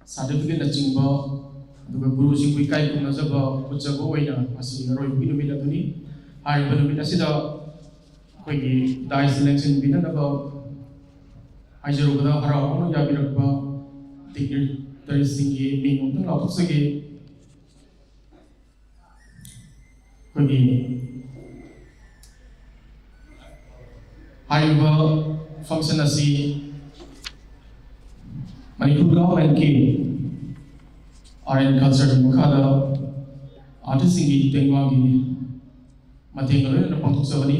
certificate na chingba aduga guru sing wi kai kun najaba uchaba oina asi roi bi numit aduni hai ba numit asida koi gi dai selection bina na ba aijaru da hara ono ya bi rakba dignitary sing gi ming tung la thuk sagi koi gi hai ba function asi Manipur government ki art and culture mukhada artist ki tengwa ki mateng lo na pangthok sabani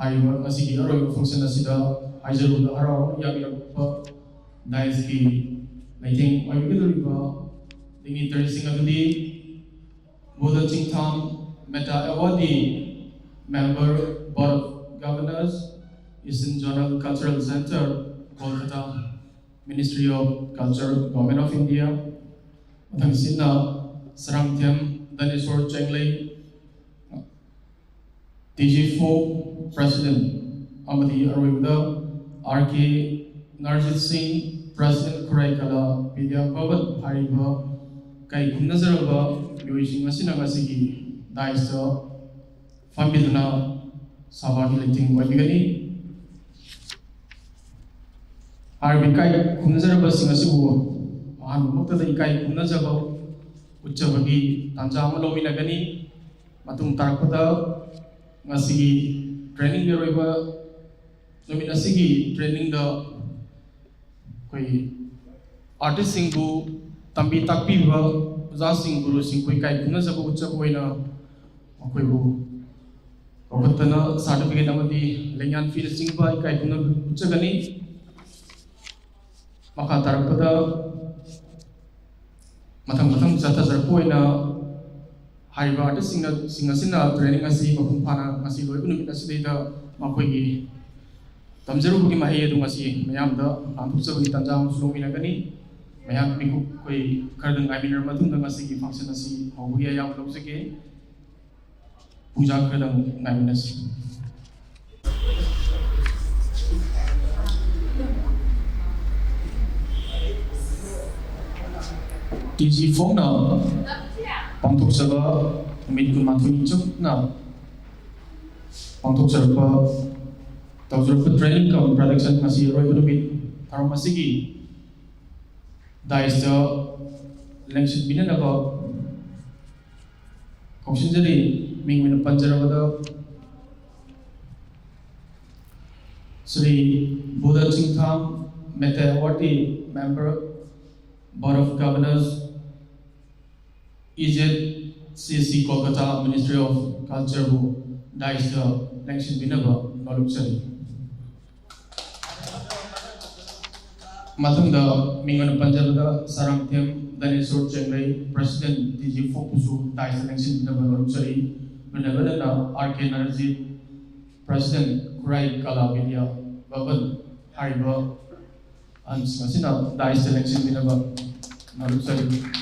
aiwa asi ki aro function asida aijaru da haro ya bi pa dais ki maiteng ai bi lo ba dingi interesting adudi Bodha Chingtham Meta Awardee member board of governors Eastern Zonal Cultural Center Kolkata Ministry of Culture, Government of India. Mathang sinna Sarangthem Daneswar Chenglei DG4 President Amadi Arwibda RK Narjit Singh President Kurai Kala Vidya Bhavat Hariba Kai Kumnazaraba Yoishing Masina Masigi Daista Fambidana Savagi Lighting Wabigani Arbikai Kunazaraba Singasibu, and Mukta Kai Kunazabo, Uchabagi, Tanjama Lominagani, Matum Tarkota, Nasigi, training the river, Nominasigi, training the artist Singu, Tambi Tapiva, Zasing Guru Singui Kai Kunazabu Uchabuina, Okwebu, Okatana, certificate Amadi, Lengan Field Singba, Kai Kunachagani. Maka tarappada mathang jatha zarpoina haiba artist singa training asi mapung phana asi loi bunumit asi da makoi gi tamjaru bugi mahi edu asi mayam da amthusabani tanjam sulomina gani mayam miku koi kardang gaminar mathung da asi gi function asi hogi ayam lobsege puja kardang gaminasi TG phone na pangthok saba min kun mathuni chuk na pangthok saba tawjur ku training ka production masi roi bu bit thar masigi dais da lengship bina na ba option jari ming min panjara da Sri Bodha Chingtham Meta Awardee member Board of Governors EZCC Kolkata Ministry of Culture who dies the election binaba noluksari. Mathung da mingon panjal da Sarangthem Daneswar Chenglei President DG Fokusu dies the election binaba noluksari. Binaba na RK Narjit President Kurai Kala Vidya Bhavan Hariba and Masina dies the election binaba noluksari.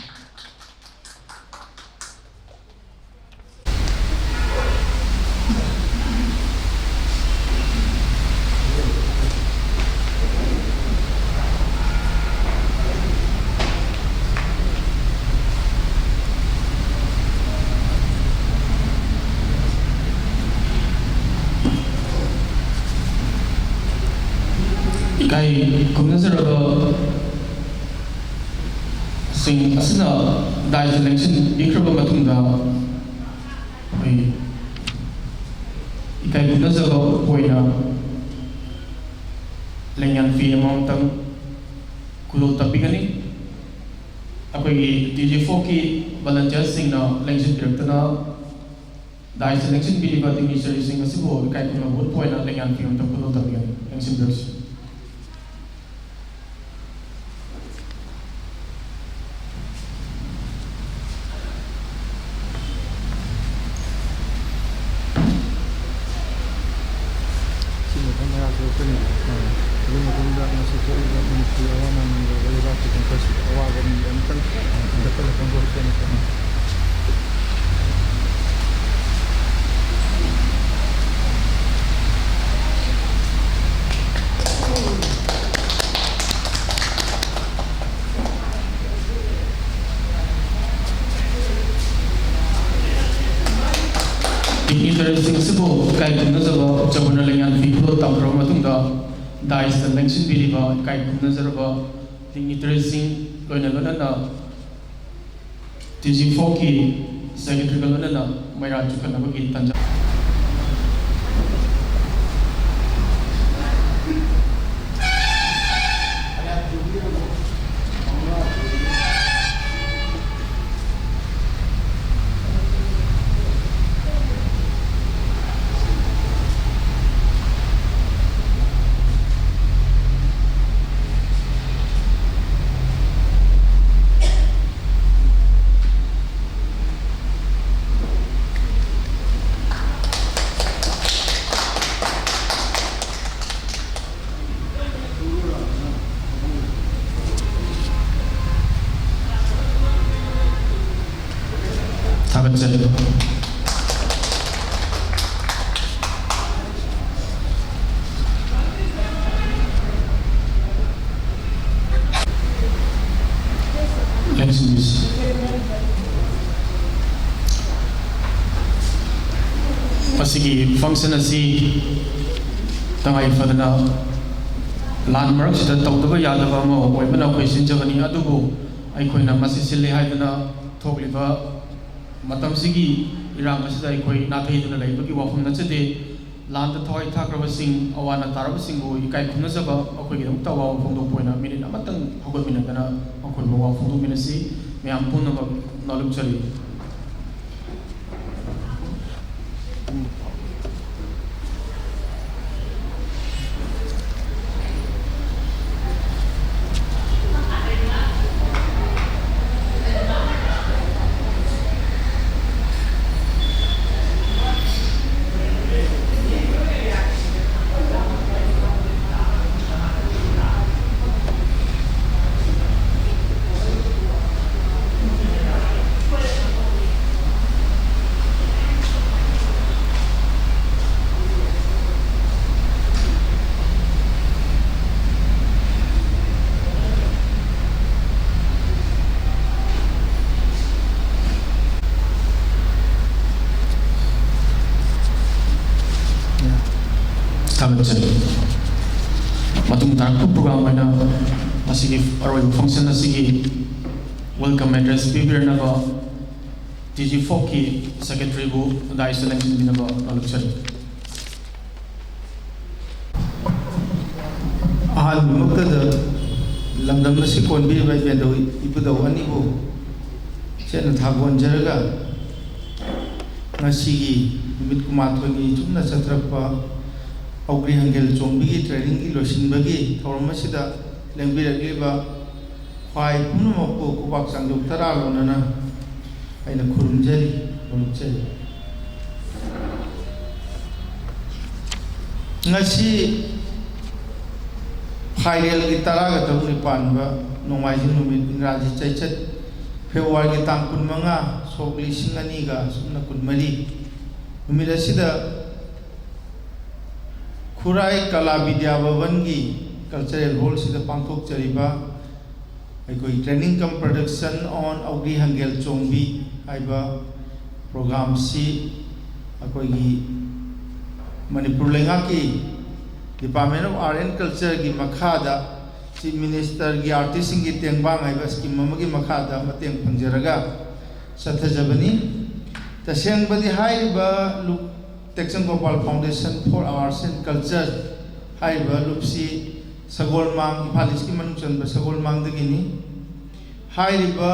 Kai kumnazara sing asina dai selection ikraba matunda kai kumnazara poina lengan fi amount tang kulo tapigani apoi DJ4 ki volunteer sing na election director na dai selection bi ba tingi sing asibo kai kumna poina lengan fi amount kulo tapigani election director interesting sibo kai kunna jaba jabuna lengan people tamro matungda dice the mention biliba kai kunna jaba interesting loina lona TG4 की secretary lona na maira chukana bagi tanja Masigi function asi tangai fadana landmark sida tawdaba yadaba ma oibana question jabani adubu aikoina masi sille haidana thogliba matam sigi irang asida aikoi nathai laibagi wafam nachade land thoi thakraba sing awana taraba sing go ikai khuna jaba akoi gidam tawa phongdo poina minute amatang hogot minadana akoi bawa phongdo minasi myam punna naluk chali matung tarku program mana masih arwai function asigi welcome address bibir naga TG4 ki secretary bu da selection din naga alukchari ahal mukada lamdam nasi konbi bai bendo ibudaw ani bu sena thagon jaraga nasi mit kumathoni chumna chatrapa Ougri Hangel Chongba training ki losin bagi thorma sida lengbirakliba khwai punumakko kubak sangjok tara lonana aina khurumjari lomchari ngasi phairel ki tara ga tawni panba nongmaijing numit ingraji chaichat February ki tang 15 sokli singani ga sumna kunmari numit asida Kurai Kala Vidya Bhavan ki cultural hall sida pangthok chariba aikoi training cum production on Ougri Hangel Chongbi aiba program si akoi gi Manipur lenga ki Department of Art and Culture ki makhada Chief Minister gi artist ki tengbang aiba scheme amagi makhada mateng pangjaraga sathajabani taseng badi haiba look Texan Gopal Foundation for Arts and Culture haiba lupsi sagolmang ipalis ki manungchan ba sagolmang dagini haiba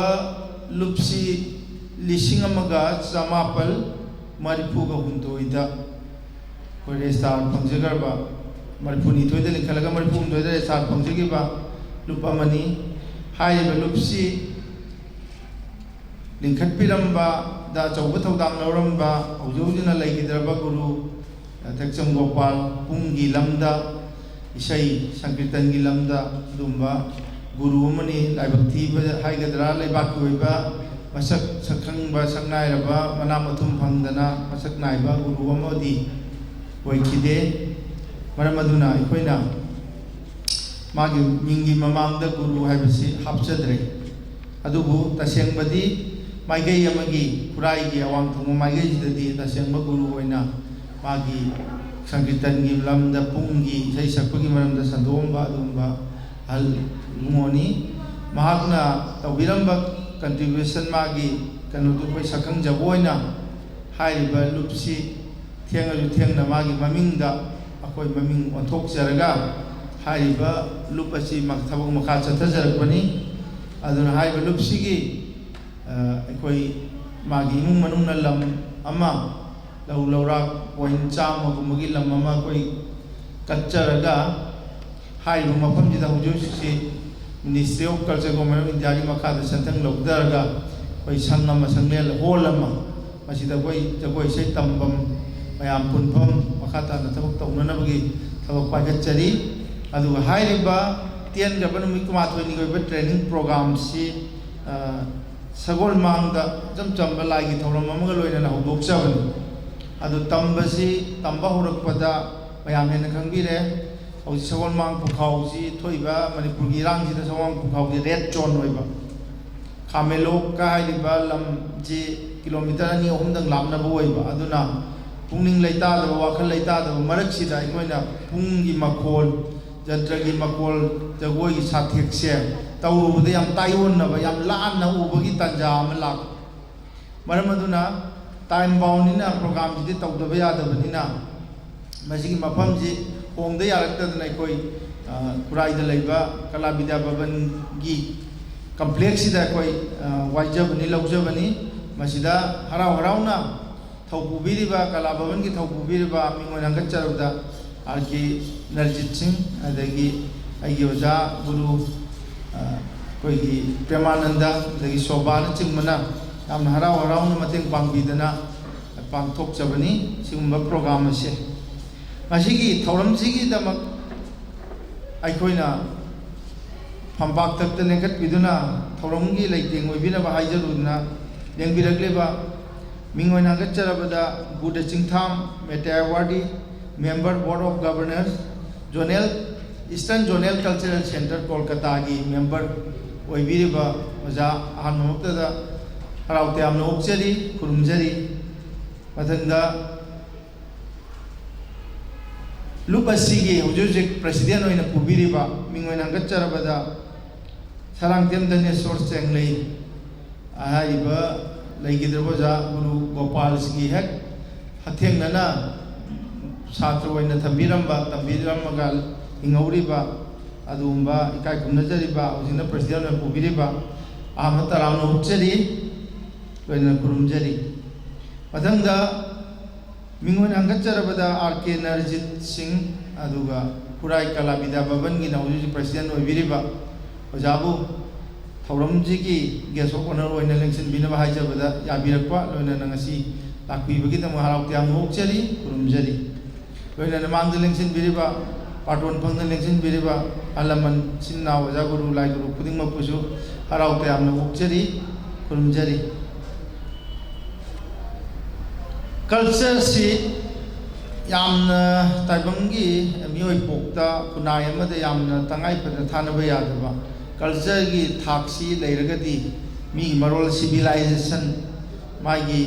lupsi lising amaga samapal maripu ga hundoida ko restar pangjagar ba maripu ni toida likhalaga maripu hundoida restar pangjagi ba lupa mani haiba lupsi lingkhat piramba da chauba thodang lauramba aujojina laigidraba guru Texan Gopal punggi lamda isai sankirtan gi lamda dumba guru mani laibak thiba haigadra laibak koiba masak sakhang ba saknai raba manamathum phangdana masak naiba guru amodi oikide maramaduna ikoina magi mingi mamangda guru haibasi hapchadre adubu tasengbadi माइगई खुराई की अवांग थोंग माइगई तसेंब गुरु होइना मागी संकीर्तन की lambda पुंगी इसाई सकपगी मरमदा संदोंबा अदुंबा हल गुमोनी महाकना तौबिरंबा contribution मागी कनुदु कोई सकंग जबोइना हाइरिबा लुपसी थेंगजु थेंगना मागी ममिंगदा अकोई ममिंग ओंथोकजरगा हाइरिबा loop असि थबक मखा चथजरकबनी अदुना हाइरिबा लुपसिगी अकोई मागी इमुंग मनुंगना लम अमा लौ लौरा पॉइंट चामगुमगी लम अमा कोई कच्चरगा हाइरिबा मफमजिदा हुजुसी ministry of culture government of India की मखादा संथंग लौदरगा कोई संग अमा संगलेल हॉल अमा मसिदा कोई जगोई से तंबम मयाम पुनफम मखाता थबक तौननबगी थबक पाइगचरी अदुगा हाइरिबा तेन गबन मिकुमाथोइनी गोइबा ट्रेनिंग प्रोग्राम सी सगोल मांगदा जमचंबा लागी थौरम अमगा लोइना हौदोकचबनी अदु तंबसी तंबा होरकपदा मयाम हेन खंगबिरे हौजि सगोल मांग पुखाउजी थोइबा मणिपुर की इरांगजिदा सगोल पुखाउजी रेड जोन होइबा खामेलोक का हाइरिबा लम जी किलोमीटर अनि अहुमदंग लामनबो होइबा अदुना पुंगनिंग लैतादबा वाखल लैतादबा मरकसिदा इमोइना पुंगी मखोल जंत्र की मखोल जगोई की साथेक्से तौरुबदे याम ताइवोनबा याम लानना उबगी तंजा अमा लाक मरम अदुना टाइम बाउंडनिना प्रोग्राम जिदि तौदबा यादबनिना मसिगी मफमजी होंगदे यारक्तदना कोई खुराइदा लैबा कला विद्या भवन की कम्प्लेक्स सिदा कोई वाइजबनी लौजबनी मसिदा हराव हरावना थौपुबिरिबा कला भवन की थौपुबिरिबा मिंगोन हंगचरबदा आरके नरजित सिंह अदगी आइगे ओजा गुरु कोई प्रेमानंदा अदगी शोभान चिंगमना याम हराव हरावना मतेंग पांगबिदना पांगथोकचबनी सिगुंबा प्रोग्राम असे मसिगी थौरमसिगी दमक आइखोइना फंपाक तक लेंखटबिदुना थौरमगी लेंटेंग ओइबिनबा हाइजरुना लेंबिरगलेबा मिंगोइन हंगचरबदा बुद चिंगथाम मेटावार्डी member board of governors zonal eastern zonal cultural centre Kolkata की मेंबर ओइबिरिबा ओजा अहनमक्तदा हरावते यामना ओक्चरी खुरुमजरी मथंदा लुपसिगी हुजुजिक प्रेसिडेंट ओइना पुबिरिबा मिंगोइन हंगचरबदा सरांगतेम दनेश्वर चेंगलै आहाइबा लैगिद्रबजा गुरु गोपाल सिंगी हेक हथेंगना छात्र ओइना थंबिरंबा तंबिरंबगा हिंगौरिबा अदुंबा इकाय खुमनजरिबा हुजिना प्रेसिडेंट ओइना पुबिरिबा आम तरावना हुचरी लोइना खुरुमजरी मथंगदा मिंगोन हंगचरबदा आरके नरजित सिंह अदुगा खुराई कला विद्या भवन की नौजी प्रेसिडेंट ओइबिरिबा ओजाबु थौरमजी की गेस्ट ऑफ ऑनर ओइना लेंसन बिनबा हाइजबदा याबिरकपा लोइना नंगसी लाकबिबगी तम हरावते याम होकचरी खुरुमजरी लोइना नमांग लेंसन बिरिबा पाटोन फंग लेंसन बिरिबा अलमन सिन्ना ओजा गुरु लाई गुरु खुदिंग मपुसु हरावते याम होकचरी खुरुमजरी कल्चर से यामना ताइबंगी मियोय पोक्ता खुनाय अमदे यामना तंगाई फदना थानबा यादबा कल्चर की थाक्सी लेरगदी मी मरोल सिविलाइजेशन मागी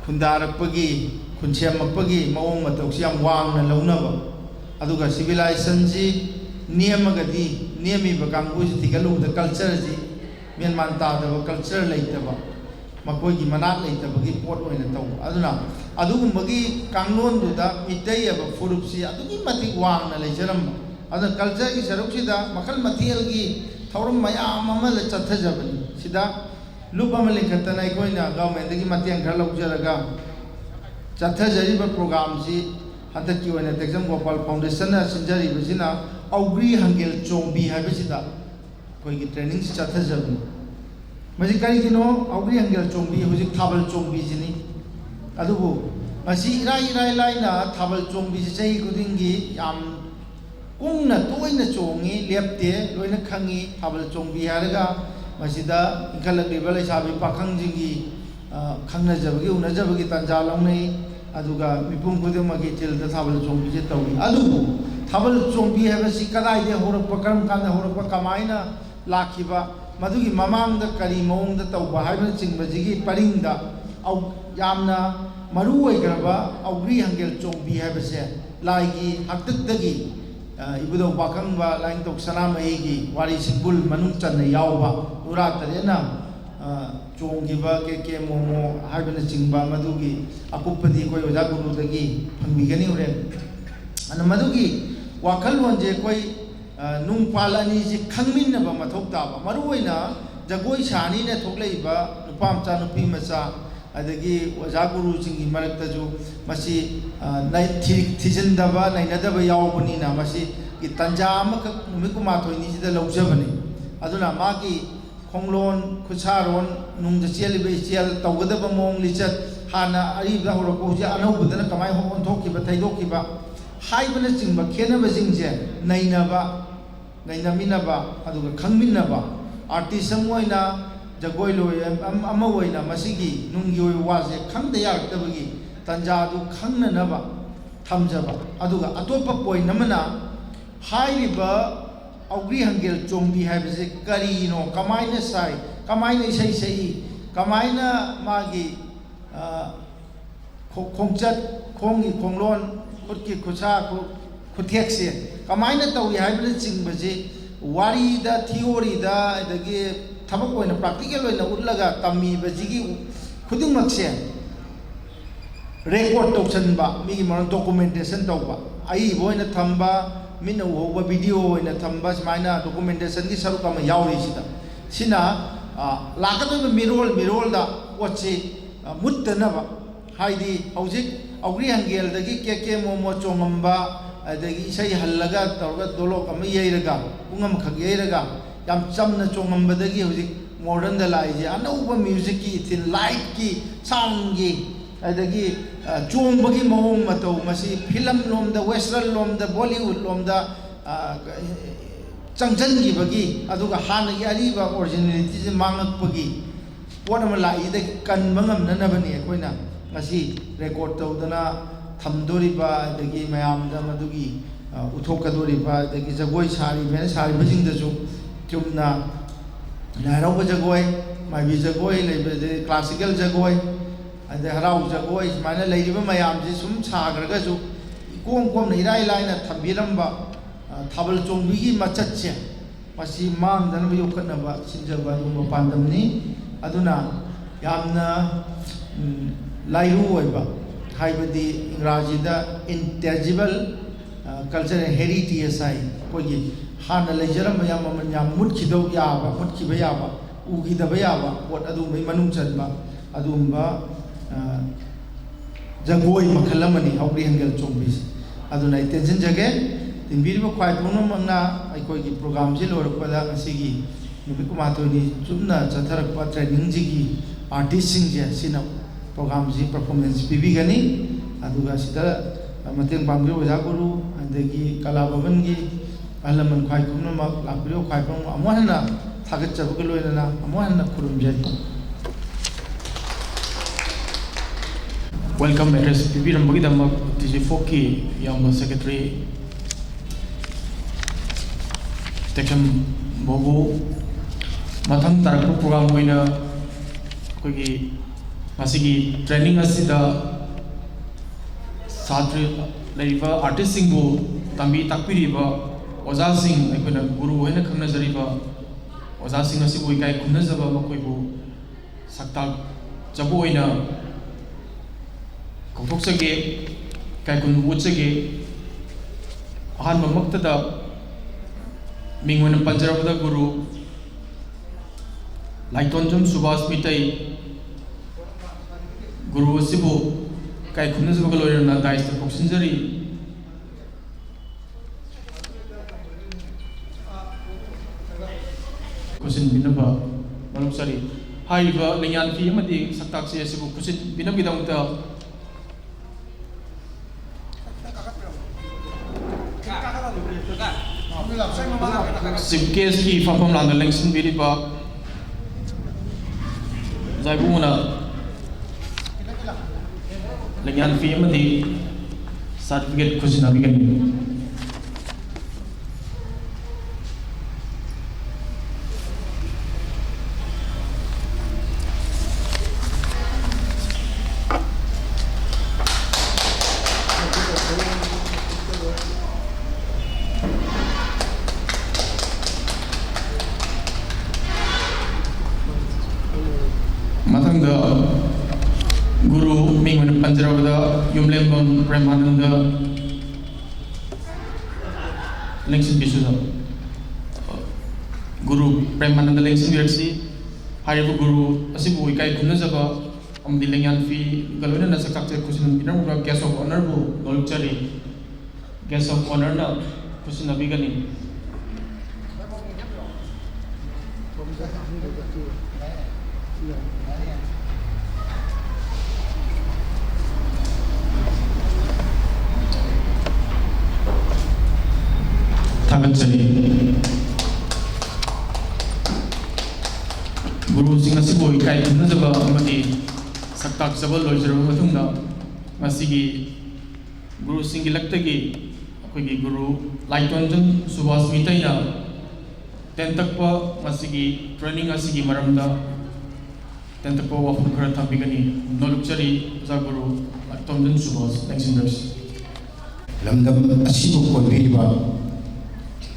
खुंदारपगी खुनसेमपगी मवोंग मतौसी याम वांगना लौनबा अदुगा सिविलाइजेशन जी नियमगदी नियमिबा कांगुजी तिगलुदा कल्चर जी मेनमान तादबा कल्चर लेतबा मकोई की मनाक लेतबगी पोट ओइना तौ अदुना अदुगुंबगी कांगलोनदुदा मितैयब फुरुपसी अदुगी मति वांगना लेजरम अद कल्चर की सरुकसिदा मखल मथियल की थौरम मयाम अमा ले चथजबनी सिदा लुप अमा लेखतना इकोइना गवर्नमेंट की मतियं खर लौजरगा चथजरिबा प्रोग्राम सी हतकी ओइना तेक्सम गोपाल फाउंडेशन सिंजरिबसिना औग्री हंगेल चोंबी हाइबसिदा कोई की ट्रेनिंग से चथजबनी मजी करिगिनो औग्री हंगेल चोंबी हुजिक थाबल चोंबी जिनी अदुबु मसी इराई इराई लाइना थाबल चोंबी से चही खुदिंगी याम कुंगना तोइना चोंगी लेप्ते लोइना खंगी थाबल चोंबी हारगा मसिदा इखलकलिबा लेसाबी पाखंजिंगी खंगनजबगी उनजबगी तंजा लौनै अदुगा मिपुम खुदिमगी चिलदा थाबल चोंबी से तौई अदुबु थाबल चोंबी हाबसी कदाइदे होरकपा करम कांदा होरकपा कमाइना लाखिबा madugi mamangda kari maungda tauba haibna chingbajigi paringda au yamna maru oigraba Ougri Hangel Chongbi haibase laigi hakdagi ibudo bakangba laing tok sanamai wari simbul manung channa yauba ura tarena chonggiba ke momo haibna chingba madugi akupadi koi oja guru dagi phangmigani ure ana madugi wakalwan je koi nung palani ji khangminnaba mathok taba maruoina jagoi sani ne thokleiba nupam cha nupi macha adagi oja guru chingi marakta ju masi nai thijindaba nainadaba yawbani na masi ki tanja amak numikuma thoini sida laujabani aduna magi khonglon khusaron nung de chelibe chel tawgadaba mong lichat hana ariba horoko je anobudana kamai hon thokkiba thaidokiba haibana chingba khenaba jingje nainaba nainaminaba aduga khangminnaba artist amoina jagoi loi ama oina masigi nungi oi waje khangda yaraktabagi tanja du khangnanaba thamjaba aduga atopa point namana hairiba Ougri Hangel Chongbi haibase karino kamaina sai kamaina sei kamaina magi khongchat khongi khonglon khutki khusa khuthekse kamaina tawi haibana chingbaje wari da theory da adagi thabak oina practical oina utlaga tammi bajigi khudingmakse record toksanba migi mon documentation tawba ai boina thamba mina uhoba video oina thamba smaina documentation gi saru kama yauri sina lakadaba mirol da watchi muttanaba haidi hojik Ougri Hangel dagi ke momo chongamba adagi isai hallaga tawga dolok ama yeiraga pungam khag yeiraga yam chamna chongambadagi hojik modern da laije anauba music ki thin light ki sound ki adagi chombagi mahong matau masi film lom da western lom da bollywood lom da changjan gi bagi aduga hana gi ariba originality je mangakpagi ponama laide kan mangam nanabani koina ngasi record tawdana thamdoriba adagi mayamda madugi uthokadoriba adagi jagoi sari mena sari bajingdasu chumna narauba jagoi maibi jagoi leibade classical jagoi ade harau jagoi mana leiriba mayamji sum sagragasu kom na irai laina thambilamba thabal chongbi gi machatche masi mangdana bi yokhanaba sinjaba dum pandamni aduna yamna lairu oiba haibadi ingrajida intangible cultural heritage sai kogi hana lejaram yam yam mutkido yaba mutkiba yaba ugidaba yaba pot adu mai manung chanba adumba jagoi makhalamani Ougri Hangel Chongbi aduna attention jage tinbirba khwai thonamna aikogi program je lorpada asigi nubikuma thoni chumna chatharakpa training jigi artist singje sina program ji performance pibigani aduga sida mateng pangri oja guru adagi kala bhavan gi alaman khai kumna lakbrio khai pang amana thagat chabuga loina amana khurumjari welcome address pipi rambagi damma tiji foki yamba secretary section bobo mathang tarak program hoina kogi masigi training asida satri laiba artist singbu tambi takpiriba oza sing aikona guru hoina khangna jariba oza sing asibu ikai khunna jaba makoibu sakta jabu hoina kautoksage kai kun wutsage ahan mamaktada mingwana panjarabada guru laitonjam subhas mitai guru asibu kai khunna jaba loirna daista poksinjari kusin binaba manusari haiba lenyan fi amadi saktaksi asibu kusin binabidamta Sibkes ki fapam landa lengsin biriba zaibuna lenyan fi amadi certificate kusina bigan ꯃꯊꯪꯗ ꯒꯨꯔꯨ ꯃꯤꯡ ꯑꯣꯏꯅ ꯄꯟꯖꯔꯕꯗ ꯌꯨꯝꯂꯦꯝꯕꯝ ꯄ꯭ꯔꯦꯃꯥꯅꯟꯗ ꯂꯦꯡꯁꯤꯟꯕꯤꯁꯨꯗ ꯒꯨꯔꯨ ꯄ꯭ꯔꯦꯃꯥꯅꯟꯗ ꯂꯦꯡꯁꯤꯟꯕꯤꯔꯛꯁꯤ ꯍꯥꯏꯔꯤꯕ ꯒꯨꯔꯨ ꯑꯁꯤꯕꯨ ꯏꯀꯥꯏ ꯈꯨꯝꯅꯖꯕ ꯑꯃꯗꯤ ꯂꯦꯡꯌꯥꯟꯐꯤꯒ ꯂꯣꯏꯅꯅ ꯁꯛꯀꯥꯛꯆꯦ ꯈꯨꯠꯁꯤꯟꯅꯕꯤꯔꯝꯕ guest of ꯑꯣꯅꯔꯕꯨ ꯅꯣꯜꯂꯨꯛꯆꯔꯤ guest of ꯑꯣꯅꯔꯅ ꯈꯨꯠꯁꯤꯟꯅꯕꯤꯒꯅꯤ ꯊꯥꯒꯠꯆꯔꯤ ꯒꯨꯔꯨꯁꯤꯡ ꯑꯁꯤꯕꯨ ꯏꯀꯥꯏ ꯈꯨꯝꯅꯖꯕ ꯑꯃꯗꯤ ꯁꯛꯇꯥꯛꯆꯕ ꯂꯣꯏꯖꯔꯕ ꯃꯇꯨꯡꯗ ꯉꯁꯤꯒꯤ ꯒꯨꯔꯨꯁꯤꯡꯒꯤ ꯂꯛꯇꯒꯤ ꯑꯩꯈꯣꯏꯒꯤ ꯒꯨꯔꯨ ꯂꯥꯏꯇꯣꯟꯖꯟ ꯁꯨꯕꯥꯁ ꯃꯤꯇꯩꯅ ꯇꯦꯟꯇꯛꯄ ꯉꯁꯤꯒꯤ ꯇ꯭ꯔꯦꯅꯤꯡ ꯑꯁꯤꯒꯤ ꯃꯔꯝꯗ ꯇꯦꯟꯇꯛꯄ ꯋꯥꯐꯝ ꯈꯔ ꯊꯝꯕꯤꯒꯅꯤ ꯅꯣꯜꯂꯨꯛꯆꯔꯤ ꯑꯣꯖꯥ ꯒꯨꯔꯨ ꯂꯥꯏꯇꯣꯟꯖꯟ ꯁꯨꯕꯥꯁ ꯂꯦꯡꯁꯤꯟꯕꯤꯔꯛꯁꯤ ꯂꯝꯗꯝ ꯑꯁꯤꯕꯨ ꯀꯣꯟꯕꯤꯔꯤꯕ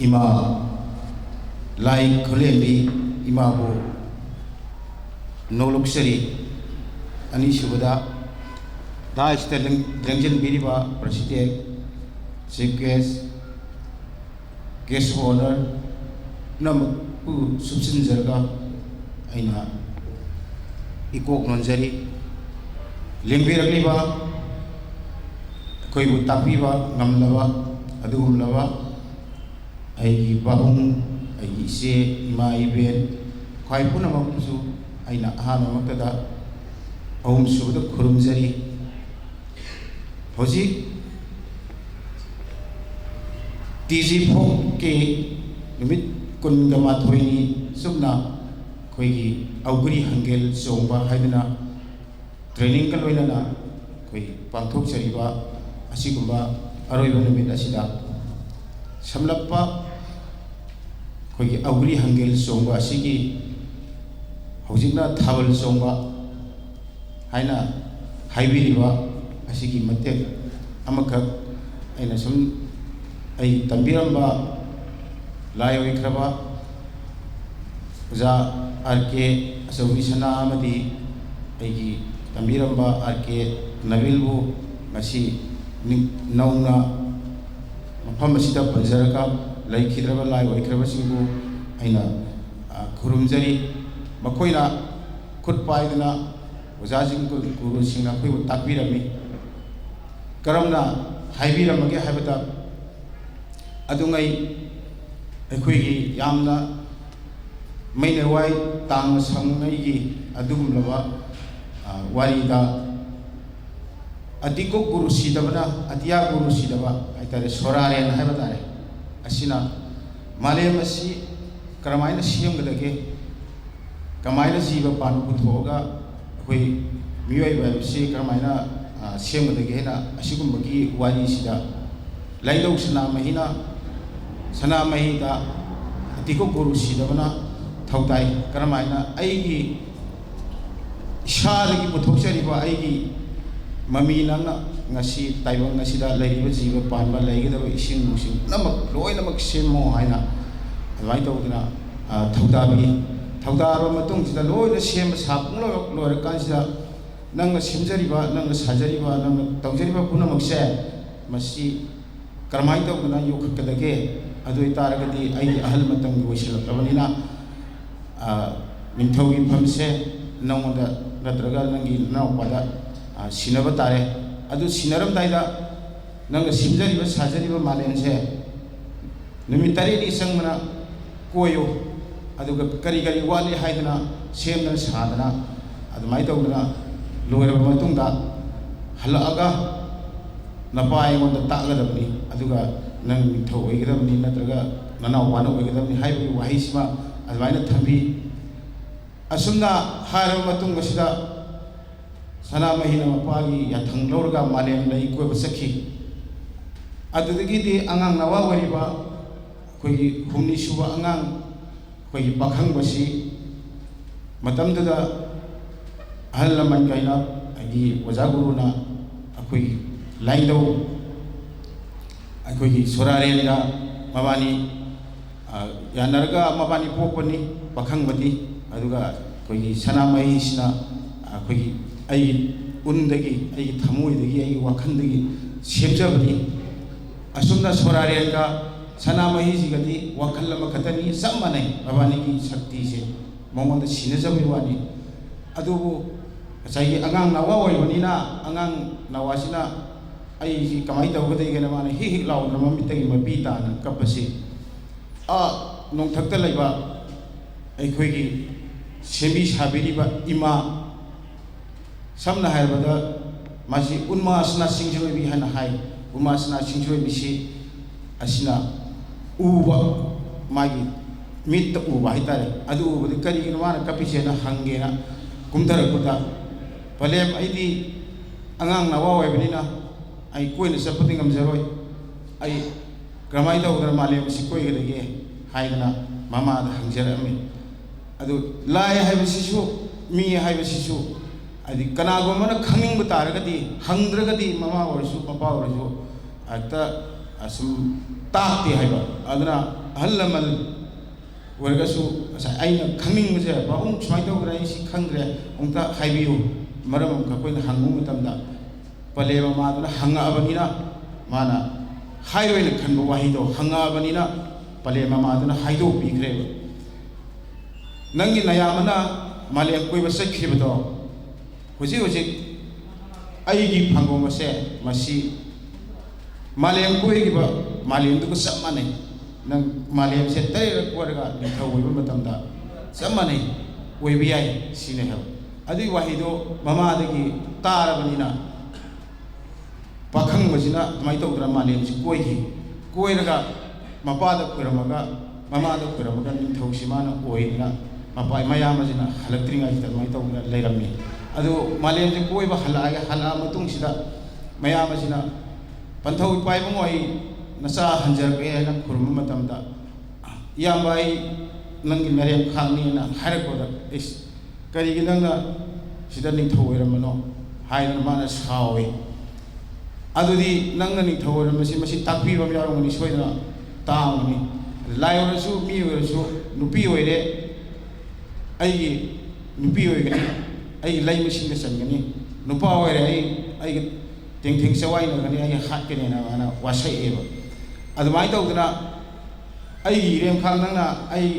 ꯏꯃꯥ ꯂꯥꯏ ꯈꯨꯂꯦꯝꯕꯤ ꯏꯃꯥꯕꯨ ꯅꯣꯛꯂꯨꯛꯆꯔꯤ ꯑꯅꯤꯁꯨꯕꯗ ꯗꯥꯏꯁꯇ ꯂꯦꯡꯖꯤꯟꯕꯤꯔꯤꯕ president chief guest of honour ꯄꯨꯝꯅꯃꯛꯄꯨ ꯁꯨꯞꯆꯤꯟꯖꯔꯒ ꯑꯩꯅ ꯏꯀꯣꯛ ꯅꯣꯟꯖꯔꯤ ꯂꯦꯡꯕꯤꯔꯛꯂꯤꯕ ꯑꯩꯈꯣꯏꯕꯨ ꯇꯥꯛꯄꯤꯕ ꯉꯝꯂꯕ ꯑꯗꯨꯒꯨꯝꯂꯕ ꯑꯩꯒꯤ ꯄꯥꯕꯨꯡ ꯑꯩꯒꯤ ꯏꯆꯦ ꯏꯃꯥ ꯏꯕꯦꯟ ꯈ꯭ꯋꯥꯏ ꯄꯨꯝꯅꯃꯛꯄꯨꯁꯨ ꯑꯩꯅ ꯑꯍꯥꯟꯕꯃꯛꯇꯗ ꯑꯍꯨꯝꯁꯨꯕꯗ ꯈꯨꯔꯨꯝꯖꯔꯤ ꯍꯧꯖꯤꯛ ꯇꯤꯖꯤ ꯐꯣꯛꯀꯤ ꯅꯨꯃꯤꯠ 12ꯅꯤ ꯆꯨꯞꯅ ꯑꯩꯈꯣꯏꯒꯤ ꯑꯧꯒ꯭ꯔꯤ ꯍꯪꯒꯦꯜ ꯆꯣꯡꯕ ꯍꯥꯏꯗꯅ ꯇ꯭ꯔꯦꯅꯤꯡꯒ ꯂꯣꯏꯅꯅ ꯑꯩꯈꯣꯏ ꯄꯥꯡꯊꯣꯛꯆꯔꯤꯕ ꯑꯁꯤꯒꯨꯝꯕ ꯑꯔꯣꯏꯕ ꯅꯨꯃꯤꯠ ꯑꯁꯤꯗ ꯁꯝꯂꯞꯄ ꯑꯩꯈꯣꯏꯒꯤ ꯑꯧꯒ꯭ꯔꯤ ꯍꯪꯒꯦꯜ ꯆꯣꯡꯕ ꯑꯁꯤꯒꯤ ꯍꯧꯖꯤꯛꯅ ꯊꯥꯕꯜ ꯆꯣꯡꯕ ꯍꯥꯏꯅ ꯍꯥꯏꯕꯤꯔꯤꯕ ꯑꯁꯤꯒꯤ ꯃꯇꯦꯛ ꯑꯃꯈꯛ ꯑꯩꯅ ꯁꯨꯝ ꯑꯩ ꯇꯝꯕꯤꯔꯝꯕ ꯂꯥꯏ ꯑꯣꯏꯈ꯭ꯔꯕ ꯑꯣꯖꯥ ꯑꯥꯔ ꯀꯦ ꯑꯆꯧꯕꯤ ꯁꯅꯥ ꯑꯃꯗꯤ ꯑꯩꯒꯤ ꯇꯝꯕꯤꯔꯝꯕ ꯑꯥꯔ ꯀꯦ ꯅꯕꯤꯜꯕꯨ ꯉꯁꯤ ꯅꯧꯅ ꯃꯐꯝ ꯑꯁꯤꯗ ꯄꯟꯖꯔꯒ ꯂꯩꯈꯤꯗ꯭ꯔꯕ ꯂꯥꯏ ꯑꯣꯏꯈ꯭ꯔꯕꯁꯤꯡꯕꯨ ꯑꯩꯅ ꯈꯨꯔꯨꯝꯖꯔꯤ ꯃꯈꯣꯏꯅ ꯈꯨꯠ ꯄꯥꯏꯗꯨꯅ ꯑꯣꯖꯥꯁꯤꯡ ꯒꯨꯔꯨꯁꯤꯡꯅ ꯑꯩꯈꯣꯏꯕꯨ ꯇꯥꯛꯄꯤꯔꯝꯃꯤ ꯀꯔꯝꯅ ꯍꯥꯏꯕꯤꯔꯝꯃꯒꯦ ꯍꯥꯏꯕꯗ ꯑꯗꯨꯉꯩ ꯑꯩꯈꯣꯏꯒꯤ ꯌꯥꯝꯅ ꯃꯩꯅꯋꯥꯏ ꯇꯥꯡꯅ ꯁꯪꯉꯩꯒꯤ ꯑꯗꯨꯒꯨꯝꯂꯕ ꯋꯥꯔꯤꯗ ꯑꯇꯤꯀꯣ ꯒꯨꯔꯨ ꯁꯤꯗꯕꯅ ꯑꯇꯤꯌꯥ ꯒꯨꯔु ꯁꯤꯗꯕ ꯍꯥꯏꯇꯥꯔꯦ ꯁꯣꯔꯥꯔꯦꯟ ꯍꯥꯏꯕ ꯇꯥꯔꯦ ꯑꯁꯤꯅ ꯃꯥꯂꯦꯝ ꯑꯁꯤ ꯀꯔꯝꯍꯥꯏꯅ ꯁꯦꯝꯒꯗꯒꯦ ꯀꯃꯥꯏꯅ ꯖꯤꯕ ꯄꯥꯟꯕ ꯄꯨꯊꯣꯛꯑꯒ ꯑꯩꯈꯣꯏ ꯃꯤꯑꯣꯏꯕ ꯍꯥꯏꯕꯁꯤ ꯀꯔꯝꯍꯥꯏꯅ ꯁꯦꯝꯒꯗꯒꯦ ꯍꯥꯏꯅ ꯑꯁꯤꯒꯨꯝꯕꯒꯤ ꯋꯥꯔꯤꯁꯤꯗ ꯂꯥꯏꯅꯧ ꯁꯅꯥꯃꯍꯤꯗ ꯑꯇꯤꯀꯣ ꯒꯨꯔु ꯁꯤꯗꯕꯅ ꯊꯧꯗꯥꯏ ꯀꯔꯝꯍꯥꯏꯅ ꯑꯩꯒꯤ ꯏꯁꯥꯗꯒꯤ ꯄꯨꯊꯣꯛꯆꯔꯤꯕ ꯑꯩꯒꯤ ꯃꯃꯤ ꯅꯪꯅ ꯉꯁꯤ ꯇꯥꯏꯕꯪ ꯑꯁꯤꯗ ꯂꯩꯔꯤꯕ ꯖꯤꯕ ꯄꯥꯟꯕ ꯂꯩꯒꯗꯕ ꯏꯁꯤꯡ ꯅꯨꯡꯁꯤꯡ ꯄꯨꯝꯅꯃꯛ ꯂꯣꯏꯅꯃꯛ ꯁꯦꯝꯃꯣ ꯍꯥꯏꯅ ꯑꯗꯨꯃꯥꯏꯅ ꯇꯧꯗꯅ ꯊꯧꯗꯥꯕꯤ ꯊꯧꯗꯥꯔꯕ ꯃꯇꯨꯡꯁꯤꯗ ꯂꯣꯏꯅ ꯁꯦꯝꯕ ꯁꯥꯕ ꯂꯣꯏꯔꯀꯥꯟꯁꯤꯗ ꯅꯪꯅ ꯁꯦꯝꯖꯔꯤꯕ ꯅꯪꯅ ꯁꯥꯖꯔꯤꯕ ꯅꯪꯅ ꯇꯧꯖꯔꯤꯕ ꯄꯨꯝꯅꯃꯛꯁꯦ ꯃꯁꯤ ꯀꯔꯝꯍꯥꯏꯅ ꯇꯧꯗꯅ ꯌꯣꯛꯈꯠꯀꯗꯒꯦ ꯑꯗꯨ ꯑꯣꯏꯇꯥꯔꯒꯗꯤ ꯑꯩꯒꯤ ꯑꯍꯜ ꯃꯇꯝꯒꯤ ꯑꯣꯏꯁꯤꯜꯂꯛꯂꯕꯅꯤꯅ ꯅꯤꯡꯊꯧꯒꯤ ꯐꯝꯁꯦ ꯅꯪꯉꯣꯟꯗ ꯅꯠꯇ꯭ꯔꯒ ꯅꯪꯒꯤ ꯅꯅꯥꯎꯄꯥꯗ ꯁꯤꯟꯅꯕ ꯇꯥꯔꯦ ꯑꯗꯨ ꯁꯤꯟꯅꯔꯝꯗꯥꯏꯗ ꯅꯪꯅ ꯁꯦꯝꯖꯔꯤꯕ ꯁꯥꯖꯔꯤꯕ ꯃꯥꯂꯦꯝꯁꯦ ꯅꯨꯃꯤꯠ 9ꯅꯤ ꯆꯪꯕꯅ ꯀꯣꯏꯌꯨ ꯑꯗꯨꯒ ꯀꯔꯤ ꯀꯔꯤ ꯋꯥꯠꯂꯤ ꯍꯥꯏꯗꯅ ꯁꯦꯝꯗꯅ ꯁꯥꯗꯅ ꯑꯗꯨꯃꯥꯏꯅ ꯇꯧꯗꯅ ꯂꯣꯏꯔꯕ ꯃꯇꯨꯡꯗ ꯍꯜꯂꯛꯑꯒ ꯅꯄꯥ ꯑꯩꯉꯣꯟꯗ ꯇꯥꯛꯒꯗꯕꯅꯤ ꯑꯗꯨꯒ ꯅꯪ ꯅꯤꯡꯊꯧ ꯑꯣꯏꯒꯗꯕꯅꯤ ꯅꯠꯇ꯭ꯔꯒ ꯅꯅꯥꯎꯄꯥꯅ ꯑꯣꯏꯒꯗꯕꯅꯤ ꯍꯥꯏꯕꯒꯤ ꯋꯥꯍꯩꯁꯤꯃ ꯑꯗꯨꯃꯥꯏꯅ ꯊꯝꯕꯤ ꯑꯁꯨꯝꯅ ꯍꯥꯏꯔꯕ ꯃꯇꯨꯡ ꯑꯁꯤꯗ ꯁꯅꯥꯃꯍꯤꯅ ꯃꯄꯥꯒꯤ ꯌꯥꯊꯪ ꯂꯧꯔꯒ ꯃꯥꯂꯦꯝ ꯂꯩ ꯀꯣꯏꯕ ꯆꯠꯈꯤ ꯑꯗꯨꯗꯒꯤꯗꯤ ꯑꯉꯥꯡ ꯅꯋꯥ ꯑꯣꯏꯔꯤꯕ ꯑꯩꯈꯣꯏꯒꯤ 7ꯅꯤ ꯁꯨꯕ ꯑꯉꯥꯡ ꯑꯩꯈꯣꯏꯒꯤ ꯄꯥꯈꯪꯕꯁꯤ ꯃꯇꯝꯗꯨꯗ ꯑꯍꯜ ꯂꯃꯟ ꯀꯩꯅ ꯍꯥꯏꯗꯤ ꯑꯣꯖꯥ ꯒꯨꯔꯨꯅ ꯑꯩꯈꯣꯏꯒꯤ ꯂꯥꯏꯅꯧ ꯑꯩꯈꯣꯏꯒꯤ ꯁꯣꯔꯥꯔꯦꯟꯒ ꯃꯕꯥꯅꯤ ꯌꯥꯅꯔꯒ ꯃꯕꯥꯅꯤ ꯄꯣꯛꯄꯅꯤ ꯄꯥꯈꯪꯕꯗꯤ ꯑꯗꯨꯒ ꯑꯩꯈꯣꯏꯒꯤ ꯁꯅꯥꯃꯍꯤꯁꯤꯅ ꯑꯩꯈꯣꯏꯒꯤ ꯑꯩꯒꯤ ꯎꯟꯗꯒꯤ ꯑꯩꯒꯤ ꯊꯃꯣꯏꯗꯒꯤ ꯑꯩꯒꯤ ꯋꯥꯈꯜꯗꯒꯤ ꯁꯦꯝꯖꯕꯅꯤ ꯑꯁꯨꯝꯅ ꯁꯣꯔꯥꯔꯦꯟꯒ ꯁꯅꯥꯃꯍꯤꯁꯤꯒꯗꯤ ꯋꯥꯈꯜ ꯑꯃꯈꯛꯇꯅꯤ ꯆꯞ ꯃꯥꯟꯅꯩ ꯃꯕꯥꯅꯤꯒꯤ ꯁꯛꯇꯤꯁꯦ ꯃꯉꯣꯟꯗ ꯁꯤꯟꯅꯖꯕꯒꯤ ꯋꯥꯅꯤ ꯑꯗꯨꯕꯨ ꯉꯁꯥꯏꯒꯤ ꯑꯉꯥꯡ ꯅꯋꯥ ꯑꯣꯏꯕꯅꯤꯅ ꯑꯉꯥꯡ ꯅꯋꯥꯁꯤꯅ ꯑꯩꯁꯤ ꯀꯃꯥꯏꯅ ꯇꯧꯒꯗꯒꯦꯅ ꯃꯥꯅ ꯍꯤꯛ ꯍꯤꯛ ꯂꯥꯎꯗꯅ ꯃꯃꯤꯠꯇꯒꯤ ꯃꯄꯤ ꯇꯥꯅ ꯀꯞꯄꯁꯤ ꯅꯣꯡꯊꯛꯇ ꯂꯩꯕ ꯑꯩꯈꯣꯏꯒꯤ ꯁꯦꯝꯕꯤ ꯁꯥꯕꯤꯔꯤꯕ ꯏꯃꯥ ꯁꯝꯅ ꯍꯥꯏꯔꯕꯗ ꯃꯥꯁꯤ ꯎꯟꯃꯥꯁꯅꯥ ꯁꯤꯡꯖꯔꯣꯏꯕꯤ ꯍꯥꯏꯅ ꯍꯥꯏ ꯎꯟꯃꯥꯁꯅꯥ ꯁꯤꯡꯖꯔꯣꯏꯕꯤꯁꯤ ꯑꯁꯤꯅ ꯎꯕ ꯃꯥꯒꯤ ꯃꯤꯠꯇ ꯎꯕ ꯍꯥꯏꯇꯥꯔꯦ ꯑꯗꯨ ꯎꯕꯗꯤ ꯀꯔꯤꯒꯤꯅꯣ ꯃꯥꯅ ꯀꯞꯄꯤꯁꯦꯅ ꯍꯪꯒꯦꯅ ꯀꯨꯝꯊꯔꯛꯄꯗ ꯄꯂꯦꯝ ꯑꯩꯗꯤ ꯑꯉꯥꯡ ꯅꯋꯥ ꯑꯣꯏꯕꯅꯤꯅ ꯑꯩ ꯀꯣꯏꯅ ꯆꯠꯄꯗꯤ ꯉꯝꯖꯔꯣꯏ ꯑꯩ ꯀꯔꯝꯍꯥꯏꯅ ꯇꯧꯗꯅ ꯃꯥꯂꯦꯝ ꯑꯁꯤ ꯀꯣꯏꯒꯗꯒꯦ ꯍꯥꯏꯗꯅ ꯃꯃꯥꯗ ꯍꯪꯖꯔꯛꯑꯝꯃꯤ ꯑꯗꯨ ꯂꯥꯏ ꯍꯥꯏꯕꯁꯤꯁꯨ ꯃꯤ ꯍꯥꯏꯕꯁꯤꯁꯨ ꯍꯥꯏꯗꯤ ꯀꯅꯥꯒꯨꯝꯕꯅ ꯈꯪꯅꯤꯡꯕ ꯇꯥꯔꯒꯗꯤ ꯍꯪꯗ꯭ꯔꯒꯗꯤ ꯃꯃꯥ ꯑꯣꯏꯔꯁꯨ ꯃꯄꯥ ꯑꯣꯏꯔꯁꯨ ꯍꯦꯛꯇ ꯑꯁꯨꯝ ꯇꯥꯛꯇꯦ ꯍꯥꯏꯕ ꯑꯗꯨꯅ ꯑꯍꯜ ꯂꯃꯟ ꯑꯣꯏꯔꯒꯁꯨ ꯉꯁꯥꯏ ꯑꯩꯅ ꯈꯪꯅꯤꯡꯕꯁꯦ ꯄꯥꯕꯨꯡ ꯁꯨꯃꯥꯏꯅ ꯇꯧꯗꯅ ꯑꯩ ꯁꯤ ꯈꯪꯗ꯭ꯔꯦ ꯑꯃꯨꯛꯇ ꯍꯥꯏꯕꯤꯌꯨ ꯃꯔꯝ ꯑꯃꯈꯛ ꯑꯩꯈꯣꯏꯅ ꯍꯪꯕ ꯃꯇꯝꯗ ꯄꯂꯦ ꯃꯃꯥꯗꯨꯅ ꯍꯪꯉꯛꯑꯕꯅꯤꯅ ꯃꯥꯅ ꯍꯥꯏꯔꯣꯏꯅ ꯈꯟꯕ ꯋꯥꯍꯩꯗꯣ ꯍꯪꯉꯛꯑꯕꯅꯤꯅ ꯄꯂꯦ ꯃꯃꯥꯗꯨꯅ ꯍꯥꯏꯗꯣꯛꯄꯤꯈ꯭ꯔꯦꯕ ꯅꯪꯒꯤ ꯅꯌꯥꯝꯕꯅ ꯃꯥꯂꯦꯝ ꯀꯣꯏꯕ ꯆꯠꯈꯤꯕꯗꯣ ꯍꯧꯖꯤꯛ ꯍꯧꯖꯤꯛ ꯑꯩꯒꯤ ꯐꯪꯒꯣꯝ ꯑꯁꯦ ꯃꯁꯤ ꯃꯥꯂꯦꯝ ꯀꯣꯏꯈꯤꯕ ꯃꯥꯂꯦꯝꯗꯨꯒ ꯆꯞ ꯃꯥꯟꯅꯩ ꯅꯪ ꯃꯥꯂꯦꯝꯁꯦ ꯇꯔꯦꯠꯔꯛ ꯀꯣꯏꯔꯒ ꯅꯤꯡꯊꯧ ꯑꯣꯏꯕ ꯃꯇꯝꯗ ꯆꯞ ꯃꯥꯟꯅꯩ ꯑꯣꯏꯕ ꯌꯥꯏ ꯁꯤꯅꯦ ꯍꯥꯏꯕ ꯑꯗꯨꯒꯤ ꯋꯥꯍꯩꯗꯣ ꯃꯃꯥꯗꯒꯤ ꯇꯥꯔꯕꯅꯤꯅ ꯄꯥꯈꯪꯕꯁꯤꯅ ꯑꯗꯨꯃꯥꯏꯅ ꯇꯧꯗꯅ ꯃꯥꯂꯦꯝꯁꯤ ꯀꯣꯏꯈꯤ ꯀꯣꯏꯔꯒ ꯃꯄꯥꯗ ꯈꯣꯏꯔꯝꯃꯒ ꯃꯃꯥꯗ ꯈꯣꯏꯔꯝꯃꯒ ꯅꯤꯡꯊꯧꯁꯤ ꯃꯥꯅ ꯑꯣꯏꯗꯅ ꯃꯌꯥꯝꯕꯁꯤꯅ ꯍꯜꯂꯛꯇ꯭ꯔꯤꯉꯩꯁꯤꯗ ꯑꯗꯨꯃꯥꯏꯅ ꯇꯧꯗꯅ ꯂꯩꯔꯝꯃꯤ ꯑꯗꯨ ꯃꯥꯂꯦꯝꯁꯤ ꯀꯣꯏꯕ ꯍꯜꯂꯛꯑ ꯃꯇꯨꯡꯁꯤꯗ ꯃꯌꯥꯝꯕꯁꯤꯅ ꯄꯟꯊꯧ ꯏꯄꯥ ꯏꯕꯨꯡꯉꯣ ꯑꯩ ꯅꯆꯥ ꯍꯟꯖꯔꯛꯑꯦ ꯍꯥꯏꯅ ꯈꯨꯔꯨꯝꯕ ꯃꯇꯝꯗ ꯏꯌꯥꯝꯕ ꯑꯩ ꯅꯪꯒꯤ ꯅꯔꯦꯝ ꯈꯥꯡꯅꯤꯅ ꯍꯥꯏꯔꯛꯄꯗ ꯀꯔꯤꯒꯤ ꯅꯪꯅ ꯁꯤꯗ ꯅꯤꯡꯊꯧ ꯑꯣꯏꯔꯝꯕꯅꯣ ꯍꯥꯏꯗꯅ ꯃꯥꯅ ꯁꯥꯎꯋꯤ ꯑꯗꯨꯗꯤ ꯅꯪꯅ ꯅꯤꯡꯊꯧ ꯑꯣꯏꯔꯝꯕꯁꯤ ꯃꯁꯤ ꯇꯥꯛꯄꯤꯕ ꯑꯃ ꯌꯥꯎꯔꯝꯒꯅꯤ ꯁꯣꯏꯗꯅ ꯇꯥꯡꯒꯅꯤ ꯂꯥꯏ ꯑꯣꯏꯔꯁꯨ ꯃꯤ ꯑꯣꯏꯔꯁꯨ ꯅꯨꯄꯤ ꯑꯣꯏꯔꯦ ꯑꯩꯒꯤ ꯅꯨꯄꯤ ꯑꯣꯏꯒꯅꯤ ꯑꯩꯒꯤ ꯂꯩꯃꯁꯤꯡꯗ ꯆꯟꯒꯅꯤ ꯅꯨꯄꯥ ꯑꯣꯏꯔꯦ ꯑꯩꯒꯤ ꯇꯦꯡꯊꯦꯡ ꯆꯋꯥꯏꯅꯒꯅꯤ ꯑꯩ ꯍꯥꯠꯀꯅꯤꯅ ꯃꯥꯅ ꯋꯥꯁꯛꯑꯦꯕ ꯑꯗꯨꯃꯥꯏꯅ ꯇꯧꯗꯅ ꯑꯩꯒꯤ ꯏꯔꯦꯝꯈꯥꯡ ꯅꯪꯅ ꯑꯩ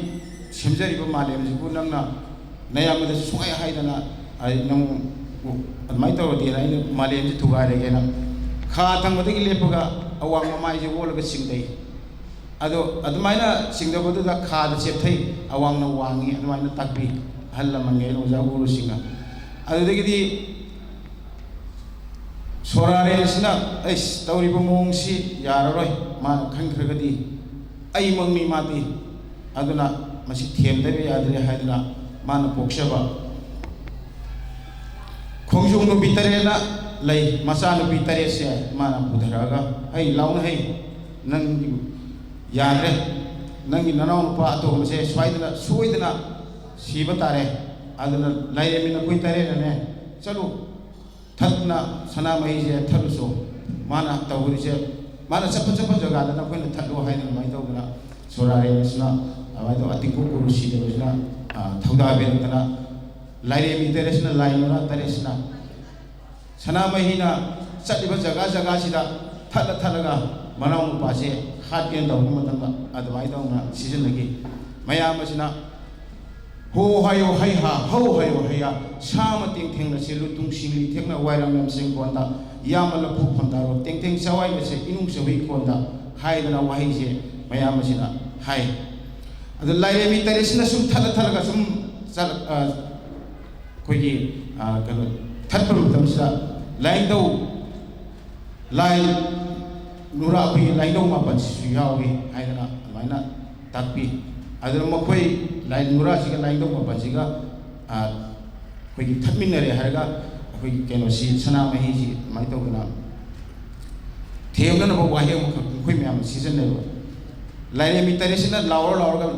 ꯁꯦꯝꯖꯔꯤꯕ ꯃꯥꯂꯦꯝꯁꯤꯕꯨ ꯅꯪꯅ ꯅꯌꯥꯝꯕꯗꯁꯨ ꯁꯨꯡꯍꯥꯏ ꯍꯥꯏꯗꯅ ꯅꯪ ꯑꯗꯨꯃꯥꯏꯅ ꯇꯧꯔꯗꯤꯅ ꯑꯩꯅ ꯃꯥꯂꯦꯝꯁꯤ ꯊꯨꯒꯥꯏꯔꯒꯦꯅ ꯈꯥ ꯊꯪꯕꯗꯒꯤ ꯂꯦꯞꯄꯒ ꯑꯋꯥꯡ ꯃꯃꯥꯏꯁꯦ ꯑꯣꯜꯂꯒ ꯆꯤꯡꯊꯩ ꯑꯗꯣ ꯑꯗꯨꯃꯥꯏꯅ ꯆꯤꯡꯊꯕꯗꯨꯗ ꯈꯥꯗ ꯆꯦꯞꯊꯩ ꯑꯋꯥꯡꯅ ꯋꯥꯡꯉꯤ ꯑꯗꯨꯃꯥꯏꯅ ꯇꯥꯛꯄꯤ ꯑꯍꯜ ꯂꯃꯟꯒꯩꯅ ꯑꯣꯖꯥ ꯒꯨꯔꯨꯁꯤꯡꯅ ꯑꯗꯨꯗꯒꯤꯗꯤ ꯁꯣꯔꯥꯔꯦꯟꯁꯤꯅ ꯇꯧꯔꯤꯕ ꯃꯑꯣꯡꯁꯤ ꯌꯥꯔꯔꯣꯏ ꯃꯥꯅ ꯈꯟꯈ꯭ꯔꯒꯗꯤ ꯑꯩꯃꯛꯅꯤ ꯃꯥꯗꯤ ꯑꯗꯨꯅ ꯃꯁꯤ ꯊꯦꯝꯗꯕ ꯌꯥꯗ꯭ꯔꯦ ꯍꯥꯏꯗꯨꯅ ꯃꯥꯅ ꯄꯣꯛꯆꯕ ꯈꯣꯡꯖꯣꯝ ꯅꯨꯄꯤ ꯇꯔꯦꯠꯅ ꯂꯩ ꯃꯆꯥꯅꯨꯄꯤ ꯇꯔꯦꯠꯁꯦ ꯃꯥꯅ ꯄꯨꯊꯔꯛꯑꯒ ꯂꯥꯎꯅ ꯅꯪꯒꯤ ꯌꯥꯗ꯭ꯔꯦ ꯅꯪꯒꯤ ꯅꯅꯥꯎ ꯅꯨꯄꯥ ꯑꯇꯣꯝꯕꯁꯦ ꯁꯣꯏꯗꯅ ꯁꯤꯕ ꯇꯥꯔꯦ ꯑꯗꯨꯅ ꯂꯩꯔꯝꯃꯤ ꯅꯈꯣꯏ ꯇꯔꯦꯠꯅꯅꯦ ꯆꯠꯂꯨ ꯊꯠꯅ ꯁꯅꯥꯃꯍꯤꯁꯦ ꯊꯠꯂꯨꯁꯨ ꯃꯥꯅ ꯇꯧꯔꯤꯁꯦ ꯃꯥꯅ ꯆꯠꯄ ꯖꯒꯥꯗ ꯅꯈꯣꯏꯅ ꯊꯠꯂꯨ ꯍꯥꯏꯅ ꯑꯗꯨꯃꯥꯏꯅ ꯇꯧꯗꯅ ꯁꯣꯔꯥꯔꯦꯟꯁꯤꯅ ꯑꯗꯨꯃꯥꯏꯅ ꯇꯧ ꯑꯇꯤꯡꯀꯨ ꯒꯨꯔꯨ ꯁꯤꯗꯕꯁꯤꯅ ꯊꯧꯗꯥꯕꯤꯔꯛꯇꯅ ꯂꯥꯏꯔꯦꯝꯕꯤ ꯇꯔꯦꯠꯁꯤꯅ ꯂꯥꯏꯅꯨꯔꯥ ꯇꯔꯦꯠꯁꯤꯅ ꯁꯅꯥꯃꯍꯤꯅ ꯆꯠꯂꯤꯕ ꯖꯒꯥꯁꯤꯗ ꯊꯠꯂꯒ ꯃꯅꯥꯎ ꯅꯨꯄꯥꯁꯦ ꯍꯥꯠꯀꯦꯅ ꯇꯧꯕ ꯃꯇꯝꯗ ꯑꯗꯨꯃꯥꯏꯅ ꯇꯧꯅ ꯁꯤꯖꯤꯟꯅꯈꯤ ꯃꯌꯥꯝꯕꯁꯤꯅ ꯍꯣ ꯍꯥꯏꯌꯣ ꯍꯩꯍꯥ ꯍꯧ ꯍꯥꯏꯌꯣ ꯍꯩꯌꯥ ꯁꯥꯃ ꯇꯦꯡꯊꯦꯡꯅꯁꯦ ꯂꯨꯇꯨꯡ ꯁꯤꯡꯂꯤ ꯊꯦꯛꯅ ꯋꯥꯏꯔꯝ ꯂꯝꯁꯤꯡ ꯀꯣꯟꯗ ꯌꯥꯝꯕ ꯂꯐꯨ ꯐꯝꯇꯥꯔꯣ ꯇꯦꯡꯊꯦꯡ ꯆꯋꯥꯏꯅꯁꯦ ꯏꯅꯨꯡ ꯆꯧꯍꯤ ꯀꯣꯟꯗ ꯍꯥꯏꯗꯅ ꯋꯥꯍꯩꯁꯦ ꯃꯌꯥꯝꯕꯁꯤꯅ ꯍꯥꯏ ꯑꯗꯨ ꯂꯥꯏꯔꯦꯝꯕꯤ ꯇꯔꯦꯠꯁꯤꯅ ꯁꯨꯝ ꯊꯠꯂꯒ ꯁꯨꯝ ꯑꯩꯈꯣꯏꯒꯤ ꯀꯩꯅꯣ ꯊꯠꯄ ꯃꯇꯝꯁꯤꯗ ꯂꯥꯏꯅꯤꯡꯊꯧ ꯂꯥꯏ ꯅꯨꯔꯥ ꯑꯩꯈꯣꯏꯒꯤ ꯂꯥꯏꯅꯤꯡꯊꯧ ꯃꯥꯄꯟꯁꯤꯁꯨ ꯌꯥꯎꯏ ꯍꯥꯏꯗꯅ ꯑꯗꯨꯃꯥꯏꯅ ꯇꯥꯛꯄꯤ ꯑꯗꯨꯅ ꯃꯈꯣꯏ ꯂꯥꯏ ꯅꯨꯔꯥꯁꯤꯒ ꯂꯥꯏꯅꯤꯡꯊꯧ ꯃꯥꯄꯟꯁꯤꯒ ꯑꯩꯈꯣꯏꯒꯤ ꯊꯠꯃꯤꯟꯅꯔꯦ ꯍꯥꯏꯔꯒ ꯑꯩꯈꯣꯏꯒꯤ ꯀꯩꯅꯣꯁꯤ ꯁꯅꯥꯃꯍꯤꯁꯤ ꯑꯗꯨꯃꯥꯏꯅ ꯇꯧꯗꯅ ꯊꯦꯝꯅꯅꯕ ꯋꯥꯍꯩ ꯑꯃꯈꯛ ꯑꯩꯈꯣꯏ ꯃꯌꯥꯝꯅ ꯁꯤꯖꯤꯟꯅꯩꯕ ꯂꯥꯏꯔꯦꯝꯕꯤ ꯇꯔꯦꯠꯁꯤꯅ ꯂꯥꯎꯔꯒ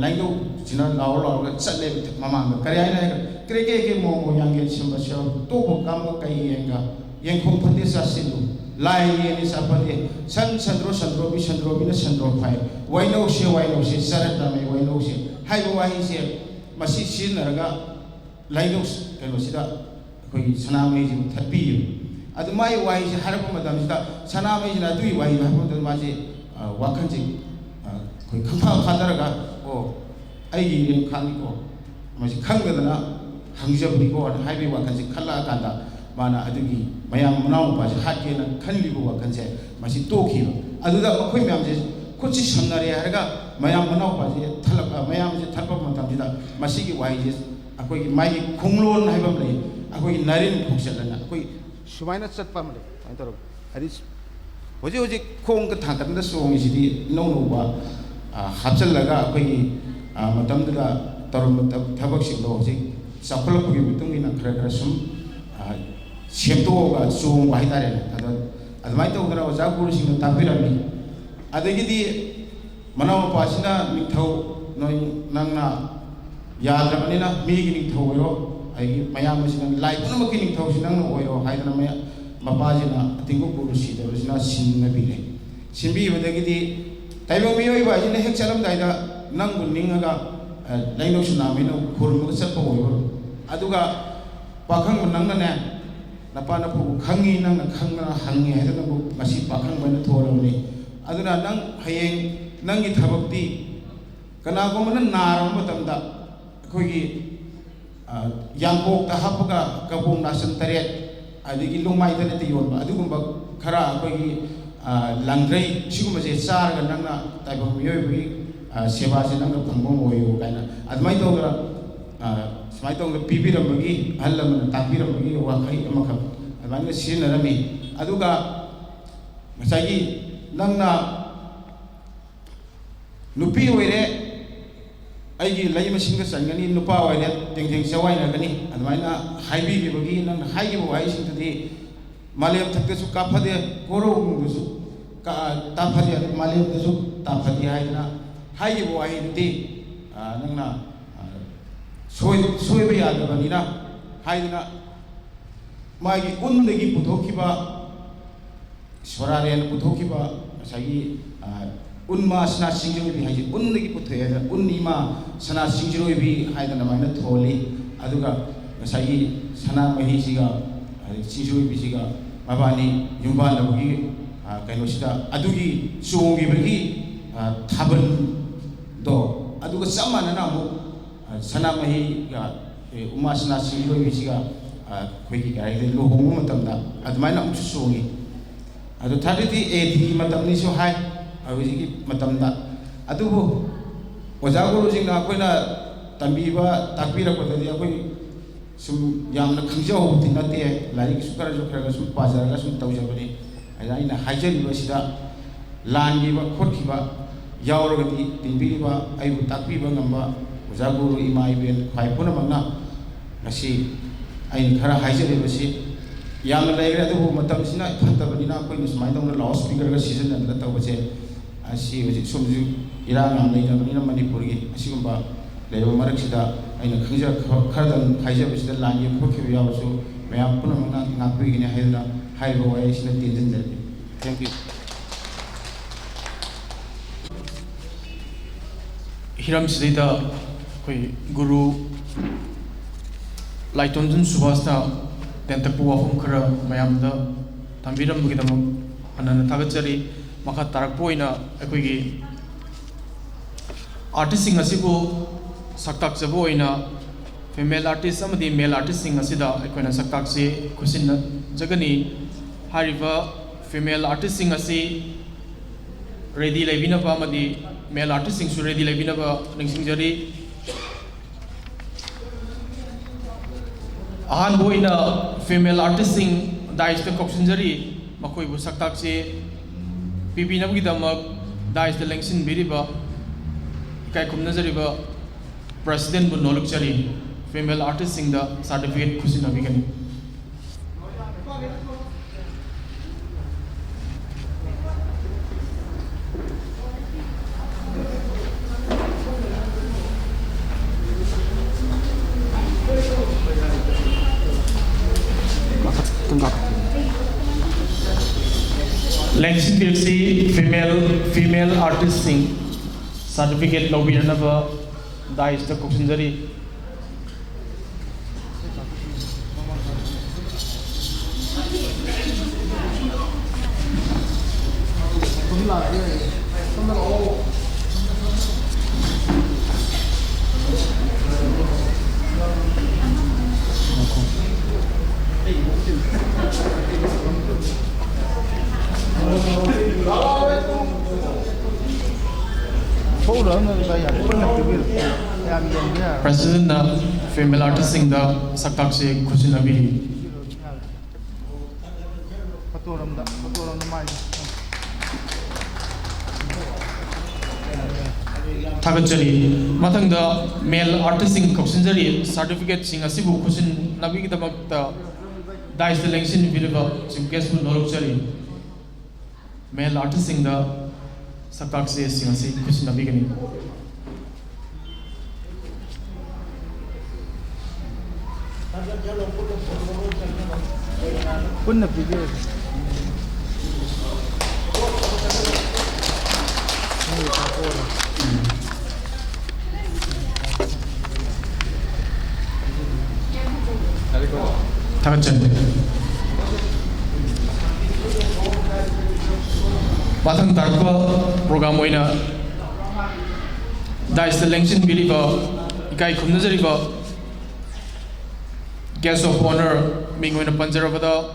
ꯂꯥꯏꯅꯤꯡꯊꯧꯁꯤꯅ ꯂꯥꯎꯔꯒ ꯆꯠꯂꯦꯕ ꯃꯃꯥꯡꯗ ꯀꯔꯤ ꯍꯥꯏꯅ ꯀ꯭ꯔꯦꯀꯦ ꯃꯣꯃꯣ ꯌꯥꯡꯒꯦ ꯁꯤꯝꯕ ꯁꯦꯜ ꯇꯣꯛꯄ ꯀꯥꯝꯕ ꯀꯩ ꯌꯦꯡꯒ ꯌꯦꯡꯈꯣꯡ ꯐꯠꯇꯦ ꯆꯥꯁꯤꯜꯂꯨ ꯂꯥꯏ ꯌꯦꯡꯉꯤ ꯆꯥꯐꯠꯇꯦ ꯁꯟꯗ꯭ꯔꯣꯕꯤꯅ ꯁꯟꯗ꯭ꯔꯣ ꯐꯥꯏ ꯋꯥꯏꯅꯧꯁꯦ ꯆꯔꯠ ꯇꯝꯃꯦ ꯋꯥꯏꯅꯧꯁꯦ ꯍꯥꯏꯕ ꯋꯥꯍꯩꯁꯦ ꯃꯁꯤ ꯁꯤꯖꯤꯟꯅꯔꯒ ꯂꯩꯗꯧ ꯀꯩꯅꯣꯁꯤꯗ ꯑꯩꯈꯣꯏꯒꯤ ꯁꯅꯥꯃꯍꯤꯁꯤꯕꯨ ꯊꯠꯄꯤꯌꯨ ꯑꯗꯨ ꯃꯥꯒꯤ ꯋꯥꯍꯩꯁꯤ ꯍꯥꯏꯔꯛꯄ ꯃꯇꯝꯁꯤꯗ ꯁꯅꯥꯃꯍꯤꯁꯤꯅ ꯑꯗꯨꯒꯤ ꯋꯥꯍꯩꯗꯣ ꯍꯥꯏꯔꯛꯄ ꯃꯇꯝꯗ ꯃꯥꯁꯤ ꯋꯥꯈꯜꯁꯤ ꯑꯩꯈꯣꯏ ꯈꯪꯐꯥ ꯐꯥꯊꯔꯒ ꯑꯣ ꯑꯩꯒꯤ ꯏꯔꯦꯝꯈꯥꯡꯅꯤꯀꯣ ꯃꯁꯤ ꯈꯪꯗꯗꯅ ꯍꯪꯖꯕꯅꯤꯀꯣ ꯍꯥꯏꯕꯒꯤ ꯋꯥꯈꯜꯁꯤ ꯈꯜꯂꯛꯑꯀꯥꯟꯗ ꯃꯥꯅ ꯑꯗꯨꯒꯤ ꯃꯌꯥꯝ ꯃꯅꯥꯎ ꯅꯨꯄꯥꯁꯤ ꯍꯥꯠꯀꯦꯅ ꯈꯜꯂꯤꯕ ꯋꯥꯈꯜꯁꯦ ꯃꯁꯤ ꯇꯣꯛꯈꯤꯕ ꯑꯗꯨꯗ ꯃꯈꯣꯏ ꯃꯌꯥꯝꯁꯦ ꯈꯨꯠꯁꯤ ꯁꯝꯅꯔꯦ ꯍꯥꯏꯔꯒ ꯃꯌꯥꯝ ꯃꯅꯥꯎ ꯅꯨꯄꯥꯁꯤ ꯃꯌꯥꯝꯁꯦ ꯊꯠꯄ ꯃꯇꯝꯁꯤꯗ ꯃꯁꯤꯒꯤ ꯋꯥꯍꯩꯁꯦ ꯑꯩꯈꯣꯏꯒꯤ ꯃꯥꯒꯤ ꯈꯣꯡꯂꯣꯟ ꯍꯥꯏꯕ ꯑꯃ ꯂꯩ ꯑꯩꯈꯣꯏꯒꯤ ꯅꯥꯔꯤꯟ ꯈꯣꯡꯆꯠꯂꯅ ꯑꯩꯈꯣꯏ ꯁꯨꯃꯥꯏꯅ ꯆꯠꯄ ꯑꯃ ꯂꯩ ꯁꯨꯃꯥꯏꯅ ꯇꯧꯔꯒ ꯍꯥꯏꯗꯤ ꯍꯧꯖꯤꯛ ꯈꯣꯡꯒ ꯊꯥꯡꯒꯠꯅ ꯆꯣꯡꯉꯤꯁꯤꯗꯤ ꯏꯅꯧ ꯅꯧꯕ ꯍꯥꯞꯆꯤꯜꯂꯒ ꯑꯩꯈꯣꯏꯒꯤ ꯃꯇꯝꯗꯨꯗ ꯇꯧꯔꯝꯕ ꯊꯕꯛꯁꯤꯡꯗꯣ ꯍꯧꯖꯤꯛ ꯆꯥꯎꯈꯠꯂꯛꯄꯒꯤ ꯃꯇꯨꯡ ꯏꯟꯅ ꯈꯔ ꯁꯨꯝ ꯁꯦꯝꯗꯣꯛꯑꯒ ꯆꯣꯡꯕ ꯍꯥꯏꯇꯥꯔꯦꯅꯦ ꯑꯗꯣ ꯑꯗꯨꯃꯥꯏꯅ ꯇꯧꯗꯅ ꯑꯣꯖꯥ ꯒꯨꯔꯨꯁꯤꯡꯅ ꯇꯥꯛꯄꯤꯔꯝꯃꯤ ꯑꯗꯒꯤꯗꯤ ꯃꯅꯥꯎꯅꯨꯄꯥꯁꯤꯅ ꯅꯤꯡꯊꯧ ꯅꯪꯅ ꯌꯥꯗ꯭ꯔꯕꯅꯤꯅ ꯃꯤꯒꯤ ꯅꯤꯡꯊꯧ ꯑꯣꯏꯔꯣ ꯑꯩꯒꯤ ꯃꯌꯥꯝ ꯑꯁꯤꯅ ꯂꯥꯏ ꯄꯨꯝꯅꯃꯛꯀꯤ ꯅꯤꯡꯊꯧꯁꯤ ꯅꯪꯅ ꯑꯣꯏꯔꯣ ꯍꯥꯏꯗꯅ ꯃꯄꯥꯁꯤꯅ ꯑꯇꯤꯡꯕ ꯒꯨꯔꯨ ꯁꯤꯗꯕꯁꯤꯅ ꯁꯤꯟꯅꯕꯤꯔꯦ ꯁꯤꯟꯕꯤꯕꯗꯒꯤꯗꯤ ꯇꯥꯏꯕꯪ ꯃꯤꯑꯣꯏꯕ ꯍꯥꯏꯁꯤꯅ ꯍꯦꯛ ꯆꯠꯂꯝꯗꯥꯏꯗ ꯅꯪꯕꯨ ꯅꯤꯡꯉꯒ ꯂꯩꯅꯧꯁꯨ ꯅꯥꯃꯩꯅ ꯈꯨꯔꯨꯝꯃꯒ ꯆꯠꯄ ꯑꯣꯏꯕ ꯑꯗꯨꯒ ꯄꯥꯈꯪꯕ ꯅꯪꯅꯅꯦ ꯅꯄꯥ ꯅꯄꯨꯕꯨ ꯈꯪꯉꯤ ꯅꯪꯅ ꯈꯪꯗꯅ ꯍꯪꯉꯤ ꯍꯥꯏꯗꯅꯕꯨ ꯉꯁꯤ ꯄꯥꯈꯪꯕ ꯑꯣꯏꯅ ꯊꯣꯛꯂꯕꯅꯤ ꯑꯗꯨꯅ ꯅꯪ ꯍꯌꯦꯡ ꯅꯪꯒꯤ ꯊꯕꯛꯇꯤ ꯀꯅꯥꯒꯨꯝꯕꯅ ꯅꯥꯔꯕ ꯃꯇꯝꯗ ꯑꯩꯈꯣꯏꯒꯤ ꯌꯥꯡꯀꯣꯛꯇ ꯍꯥꯞꯄꯒ ꯀꯕꯣꯛ ꯅꯥꯆꯟ 8 ꯑꯗꯒꯤ ꯂꯣꯡꯃꯥꯏꯗꯅꯠꯇ ꯌꯣꯟꯕ ꯑꯗꯨꯒꯨꯝꯕ ꯈꯔ ꯑꯩꯈꯣꯏꯒꯤ ꯂꯪꯗ꯭ꯔꯩ ꯁꯤꯒꯨꯝꯕꯁꯦ ꯆꯥꯔꯒ ꯅꯪꯅ ꯇꯥꯏꯕꯪ ꯃꯤꯑꯣꯏꯕꯒꯤ ꯁꯦꯕꯥꯁꯦ ꯅꯪꯅ ꯐꯪꯕ ꯑꯣꯏꯌꯨ ꯀꯥꯏꯅ ꯑꯗꯨꯃꯥꯏꯅ ꯇꯧꯗꯅ ꯁꯨꯃꯥꯏꯅ ꯇꯧꯗꯅ ꯄꯤꯕꯤꯔꯝꯕꯒꯤ ꯑꯍꯜ ꯂꯃꯟꯅ ꯇꯥꯛꯄꯤꯔꯝꯕꯒꯤ ꯋꯥꯍꯩ ꯑꯃꯈꯛ ꯑꯗꯨꯃꯥꯏꯅ ꯁꯤꯖꯤꯟꯅꯔꯝꯃꯤ ꯑꯗꯨꯒ ꯉꯁꯥꯏꯒꯤ ꯅꯪꯅ ꯅꯨꯄꯤ ꯑꯣꯏꯔꯦ ꯑꯩꯒꯤ ꯂꯩ ꯃꯁꯤꯡꯗ ꯆꯟꯒꯅꯤ ꯅꯨꯄꯥ ꯑꯣꯏꯔꯦ ꯇꯦꯡꯊꯦꯡ ꯆꯋꯥꯏꯅꯒꯅꯤ ꯑꯗꯨꯃꯥꯏꯅ ꯍꯥꯏꯕꯤꯈꯤꯕꯒꯤ ꯅꯪꯅ ꯍꯥꯏꯈꯤꯕ ꯋꯥꯍꯩꯁꯤꯡꯗꯨꯗꯤ ꯃꯥꯂꯦꯝ ꯊꯛꯇꯁꯨ ꯀꯥꯞꯐꯗꯦ ꯀꯣꯔꯧꯅꯨꯡꯗꯁꯨ ꯇꯥꯐꯗꯦ ꯃꯥꯂꯦꯝꯗꯁꯨ ꯇꯥꯐꯗꯦ ꯍꯥꯏꯗꯅ ꯍꯥꯏꯈꯤꯕ ꯋꯥꯍꯩꯗꯨꯗꯤ ꯅꯪꯅ ꯁꯣꯏꯕ ꯌꯥꯗꯕꯅꯤꯅ ꯍꯥꯏꯗꯅ ꯃꯥꯒꯤ ꯎꯟꯗꯒꯤ ꯄꯨꯊꯣꯛꯈꯤꯕ ꯁꯣꯔꯥꯔꯦꯟ ꯄꯨꯊꯣꯛꯈꯤꯕ ꯉꯁꯥꯏꯒꯤ ꯎꯟꯃꯥ ꯁꯅꯥ ꯁꯤꯡꯖꯔꯣꯏꯕꯤ ꯍꯥꯏꯁꯦ ꯎꯟꯗꯒꯤ ꯄꯨꯊꯣꯛꯑꯦ ꯍꯥꯏꯗꯅ ꯎꯟꯏꯃꯥ ꯁꯅꯥ ꯁꯤꯡꯖꯔꯣꯏꯕꯤ ꯍꯥꯏꯗꯅ ꯑꯗꯨꯃꯥꯏꯅ ꯊꯣꯜꯂꯤ ꯑꯗꯨꯒ ꯉꯁꯥꯏꯒꯤ ꯁꯅꯥꯃꯍꯤꯁꯤꯒ ꯁꯤꯡꯖꯔꯣꯏꯕꯤꯁꯤꯒ ꯃꯕꯥꯅꯤ ꯌꯨꯝꯕꯥꯟꯅꯕꯒꯤ ꯀꯩꯅꯣꯁꯤꯗ ꯑꯗꯨꯒꯤ ꯆꯣꯡꯈꯤꯕꯒꯤ ꯊꯥꯕꯜꯗꯣ ꯑꯗꯨꯒ ꯆꯞ ꯃꯥꯟꯅꯅ ꯑꯃꯨꯛ ꯁꯅꯥꯃꯍꯤꯒ ꯎꯃꯥ ꯁꯅꯥ ꯁꯤꯡꯖꯔꯣꯏꯕꯤꯁꯤꯒ ꯑꯩꯈꯣꯏꯒꯤ ꯀꯔꯤ ꯂꯨꯍꯣꯡꯕ ꯃꯇꯝꯗ ꯑꯗꯨꯃꯥꯏꯅ ꯑꯃꯨꯛꯁꯨ ꯆꯣꯡꯉꯤ ꯑꯗꯨ 33 ADꯒꯤ ꯃꯇꯝꯅꯤꯁꯨ ꯍꯥꯏ ꯍꯧꯖꯤꯛꯀꯤ ꯃꯇꯝꯗ ꯑꯗꯨꯕꯨ ꯑꯣꯖꯥ ꯒꯨꯔꯨꯁꯤꯡꯅ ꯑꯩꯈꯣꯏꯅ ꯇꯝꯕꯤꯕ ꯇꯥꯛꯄꯤꯔꯛꯄꯗꯗꯤ ꯑꯩꯈꯣই ꯁꯨꯝ ꯌꯥꯝꯅ ꯈꯪꯖꯍꯧꯕꯗꯤ ꯅꯠꯇꯦ ꯂꯥꯏꯔꯤꯛꯁꯨ ꯈꯔ ꯁꯨꯝ ꯄꯥꯖꯔꯒ ꯁꯨꯝ ꯇꯧꯖꯕꯅꯤ ꯑꯗꯨꯅ ꯑꯩꯅ ꯍꯥꯏꯖꯔꯤꯕꯁꯤꯗ ꯂꯥꯟꯈꯤꯕ ꯈꯣꯠꯈꯤꯕ ꯌꯥꯎꯔꯒꯗꯤ ꯇꯤꯟꯕꯤꯔꯤꯕ ꯑꯩꯕꯨ ꯇꯥꯛꯄꯤꯕ ꯉꯝꯕ ꯑꯣꯖꯥ ꯒꯨꯔꯨ ꯏꯃꯥ ꯏꯕꯦꯟ ꯈ꯭ꯋꯥꯏ ꯄꯨꯝꯅꯃꯛꯅ ꯉꯁꯤ ꯑꯩꯅ ꯈꯔ ꯍꯥꯏꯖꯔꯤꯕꯁꯤ ꯌꯥꯝꯅ ꯂꯩꯈ꯭ꯔꯦ ꯑꯗꯨꯕꯨ ꯃꯇꯝꯁꯤꯅ ꯐꯠꯇꯕꯅꯤꯅ ꯑꯩꯈꯣꯏꯅ ꯁꯨꯃꯥꯏꯅ ꯇꯧꯅ ꯂꯥꯎꯠ ꯁ꯭ꯄꯤꯀꯔꯒ ꯁꯤꯖꯤꯟꯅꯗꯅ ꯇꯧꯕꯁꯦ ꯑꯁꯤ ꯍꯧꯖꯤꯛ ꯁꯣꯝꯁꯨ ꯏꯔꯥꯡ ꯌꯥꯝ ꯂꯩꯅꯕꯅꯤꯅ ꯃꯅꯤꯄꯨꯔꯒꯤ ꯑꯁꯤꯒꯨꯝꯕ ꯂꯩꯕ ꯃꯔꯛꯁꯤꯗ ꯑꯩꯅ ꯈꯔꯗꯪ ꯍꯥꯏꯖꯕꯁꯤꯗ ꯂꯥꯟꯈꯤꯕ ꯈꯣꯠꯈꯤꯕ ꯌꯥꯎꯔꯁꯨ ꯃꯌꯥꯝ ꯄꯨꯝꯅꯃꯛꯅ ꯉꯥꯛꯄꯤꯒꯅꯤ ꯍꯥꯏꯗꯨꯅ ꯍꯥꯏꯔꯤꯕ ꯋꯥꯍꯩꯁꯤꯅ ꯇꯦꯟꯁꯤꯟꯖꯔꯤ ꯊꯦꯡꯛ ꯌꯨ ꯍꯤꯔꯝꯁꯤꯗꯩꯗ ꯑꯩꯈꯣꯏ ꯒꯨꯔꯨ ꯂꯥꯏꯇꯣꯟꯖꯟ ꯁꯨꯕꯥꯁꯅ ꯇꯦꯟꯇꯛꯄ ꯋꯥꯐꯝ ꯈꯔ ꯃꯌꯥꯝꯗ ꯊꯝꯕꯤꯔꯝꯕꯒꯤꯗꯃꯛ ꯍꯟꯅ ꯊꯥꯒꯠꯆꯔꯤ ꯃꯈꯥ ꯇꯥꯔꯛꯄ ꯑꯣꯏꯅ ꯑꯩꯈꯣꯏꯒꯤ आर्टिस्टिंग असिबु सक्ताक्चबो ओइना फीमेल आर्टिस्ट अमदि मेल आर्टिस्टिंग असिदा अखोइना सक्ताक्से खुसिन जगनी हारिबा फीमेल आर्टिस्टिंग असि रेडी लेबिनबा अमदि मेल आर्टिस्टिंग सु रेडी लेबिनबा निंसिंगजरी अहान बोइना फीमेल आर्टिस्टिंग दाइस द कोक्सिनजरी मखोइबु सक्ताक्से पिबिनबगिदमक दाइस द लेंसिन बिरिबा काय खुमनजरिबा प्रेसिडेंट बु नोलुकचरी फीमेल आर्टिस्ट सिंग द सर्टिफिकेट खुसिनबिगनी लेंसिन बिरसी फीमेल आर्टिस्ट सिंग सर्टिफिकेट लौबिरनबा दाइस द कोक्सिनजरी President na female artist sing da saktak se khushi nabiri Thagachari mathang da male artist sing koksinjari certificate sing asibu khusin nabigi damak da dai selection video chief guest nolokchari male artist sing da saktak se sing asi khusin nabigani Punna video. Thagachari mathang tarpa program oina dai selection video ikai khumnajari ba guest of honor being when a Panjarabada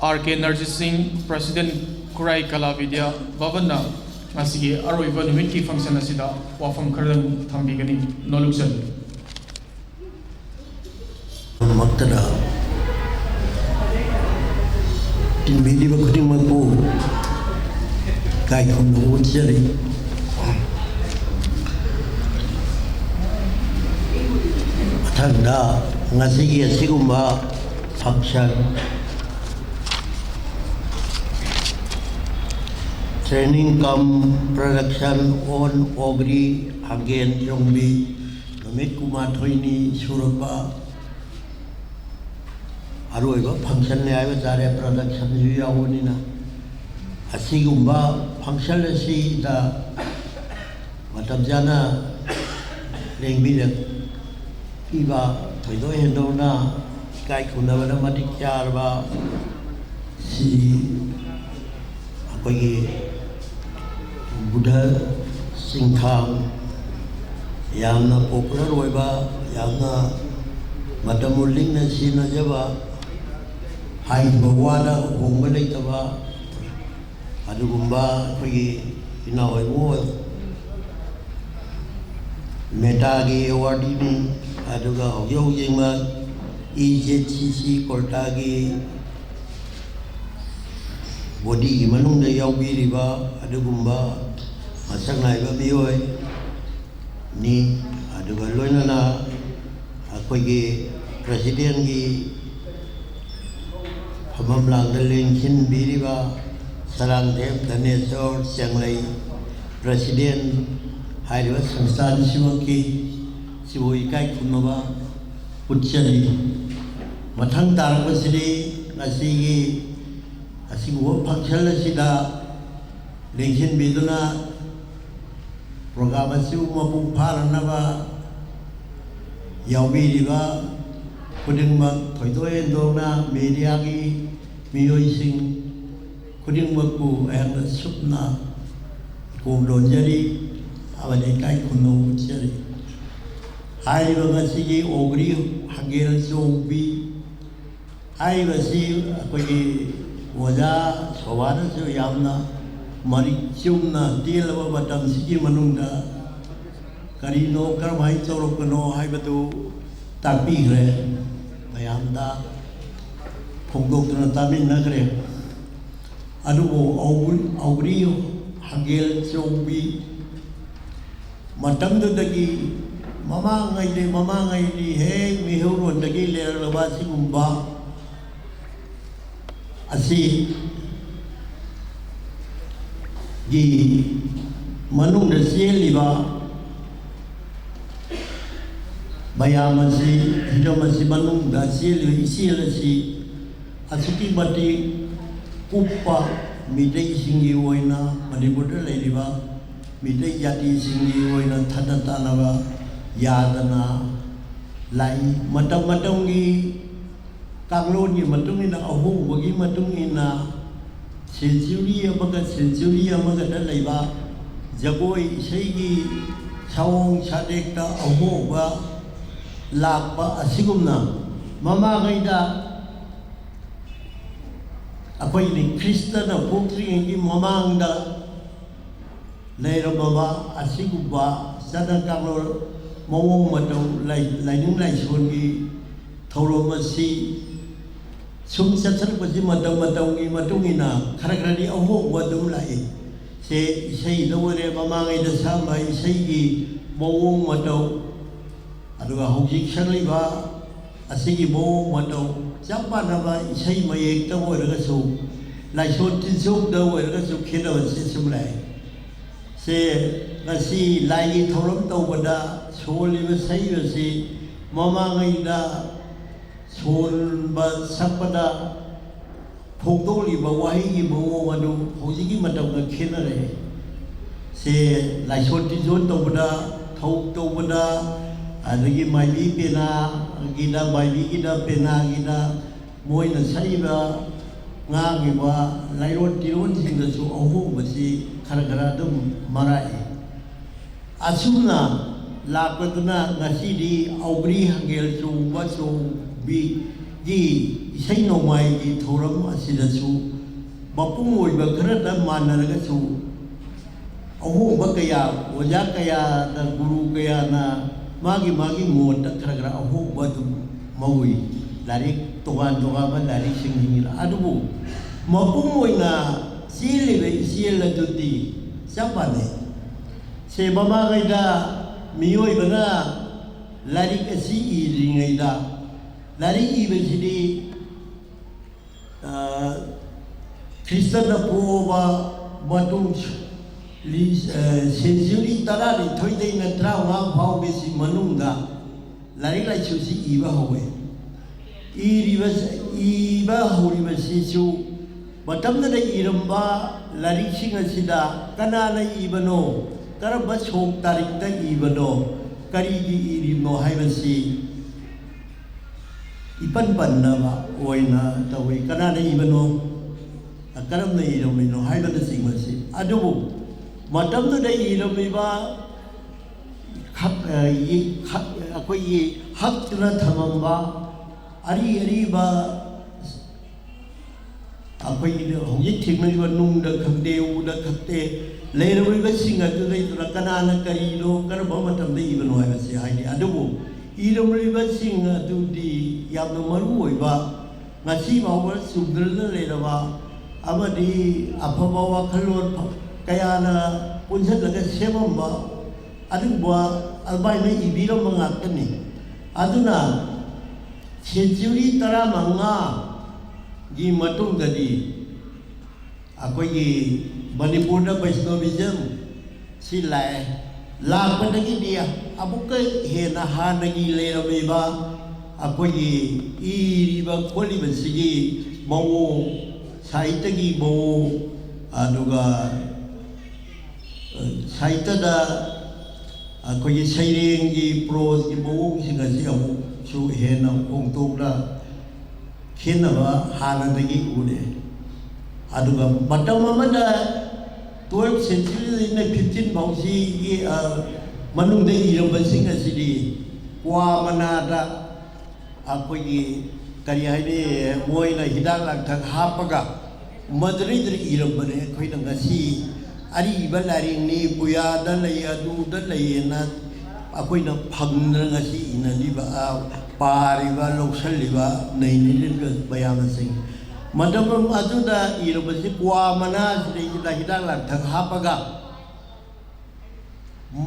R.K. Narjit Singh, President Kurai Kalavidya Bhavana, Masigi Aroiva Numinki function Asida, Wafam Kurdan Thambigani, Noluxan. Maktara in Mediva Kudimapo Kai from the Woodseri. Tanda ngasigi sigumba function training cum production on Ougri Hangel Chongba Namit Kumar Thoini Surapa Aroiba function ne aywa jare production yu yawonina asigumba function si da matamjana lengbi Iba Toido Hendona Kai Kunavana Matikarba Si Akogi Buddha Singkham Yamna popular Weba Yamna Matamuling na Sina Java Hai Bawada Humbalitava Adugumba Kogi Inawai Metagi Awardini Aduga Yojima EJCC Kortagi Body Manung the Yawi Riva Adugumba Masangai Babioi Ni Aduga Lonana Akogi President Gi Hamamlang the Linkin Biriva Sarang Dev Ganesor Changlai President Haiwa Samstan Siwaki Siwoi Kai Kunova Putchari Matang Tarapasidi Nasigi Asigu Pakchala Sida Linkin Biduna Programasiu Mapu Paranava Yawi Riva Kudingmak Toito Endona Mediagi Miyoi Sing Kudingmaku and Supna Kumlonjari Avanikai Kuno Cheri Hai Vagasi Ougri Hangel Chongba Hai Vasi Akoi Waja Sawara So Yamna Marichumna Dilava Batam Siki Manunda Karino Karmai Chorokano Hai Batu Tapi Gre Mayamda Pongokana Tamin Nagre Adubo Ougri Hangel Chongba Matamdagi Mama Ngai Hey Mihuru Dagi Ler Labasi Gumba Asi Gi Manung the Liba Bayamasi Hidamasi Manung the Isilasi Asuki Bati Kupa Midai Singi Waina Manibuda Liba Midai Yati Singi Waina Tatanava Yadana lai matang-matanggi kanglon gi matungina ahung bagi matungina century amaga da laiba jagoi isegi sawong sadekta ahoba lakba asigumna mama gaida akwai ni kristana pokri mamangda leirababa asigumba sadang kanglon mawong matau laining laisongi thoromasi sum satsarpasi matang-matanggi matungina khara-kharadi ahoba dum lai se isai dawre mamangai da sama isai gi mawong matau aduga hojik sarliba asigi mawong matau chapa naba isai mayek ta oiraga su laison tinsuk da oiraga su khena se sumlai se ngasi lai thorom tawbada soliba saiba si mamangai da solba sakpada phongdoliba wahi mawong adu hojiki matawga khenare se laison tinjon tawbada thau tawbada adagi maibi pena gida maibi gida pena gida moina saiba ngangiba lairon tiron singda su ahoba si khara dum marai asuna lakaduna ngasidi Ougri Hangel Chongba bi gi isai nomai gi thoram asida su mapung oiba khara manaraga su ahoba kaya oja kaya da guru kaya na magi ngot khara ahoba dum maui larik togan ba larik singhingila adubu mapung oina sile sile dudi sabane se mama gaida miyoi bana larik asi iringaida larik ibesidi kristana poba batung century tarari thoidei na trawa phau besi manungda larik lai chusi iba howe iba horiba sisu matamna da iramba larik sing asida kanana ibano karaba sok tarik da ibano karigi irimo haibasi ipan naba oina tawi kanana ibano akaram na iromino haibana singmasi adubu matamna da iromiba akwai hakna thamamba ariba akwai hojik thiknaiba nungda khakde uda khakte leirabaiba singa tu leidura kanana karino karba matamda ibano haibasi haidi adubu iromriba singa tu di yamna maru oiba ngasi bawa sugdrna leiraba amadi afaba wakhalon kayana punsatlaga semamba aduba albaina ibiro mangakani aduna century taramanga gi matungdadi akwai Manipurda Vaishnavism si lai lakpadagi dia abuka hena hanagi leiramiba akwai iriba kholiba sigi mawo saitagi mawo aduga saitada akwai sairengi pros gi mawo singa si amu su hena kongtokla khenaba hanadagi ude aduga matam amada 12th century na 15 bausi manungda iramba sing asidi kwa manada akoi kari haine moina hidak langthak hapaga madridri irambane khoi ngasi ari balaring ni buya da lay adu da lay na akoi na phangna ngasi inani ba pariba loksaliba nei ni bayam sing madam aduda irabasi kwa mana sidi da hidak langthak hapaga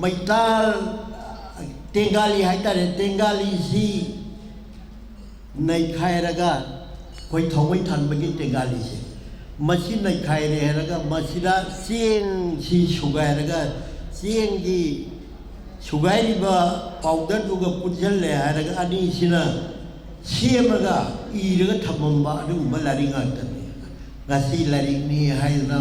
maital tengali haitare tengali si nei khairaga koi thongoi thanbagi tengali se masi nei khaire heraga masida sing si sugairaga sing gi sugairiba powder duga punjalle heraga ani sina semaga iraga thamamba adu malari ngatani ngasi lari ni haina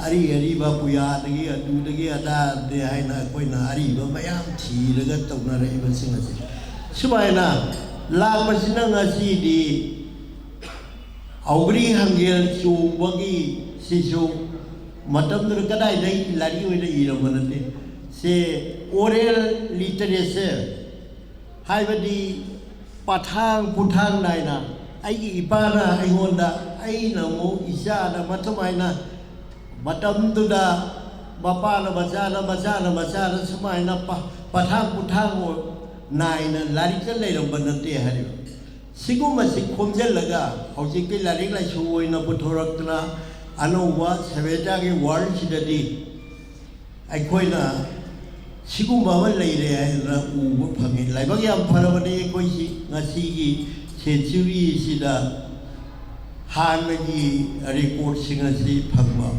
ari ba puya dagi adu dagi ada de haina koina ari ba mayam thiraga taunare ba singase Sumaina lakpasina ngasi Ougri Hangel Chongbagi sisu matam kadai dai lari oina iramanate se oral literature haibadi pathang puthang naina ai ipana ai honda ai namo isana matamaina matam tuda bapana bachana sumaina pathang puthang naina lari ka leirambanate hari siguma sikhomjelaga hojiki lari la suoina puthoraktna anova sabeta ge world sidadi aikhoina siguma ma leire ra uba phangi laibag yam pharabani koisi ngasi gi century sida hanagi record singasi phangma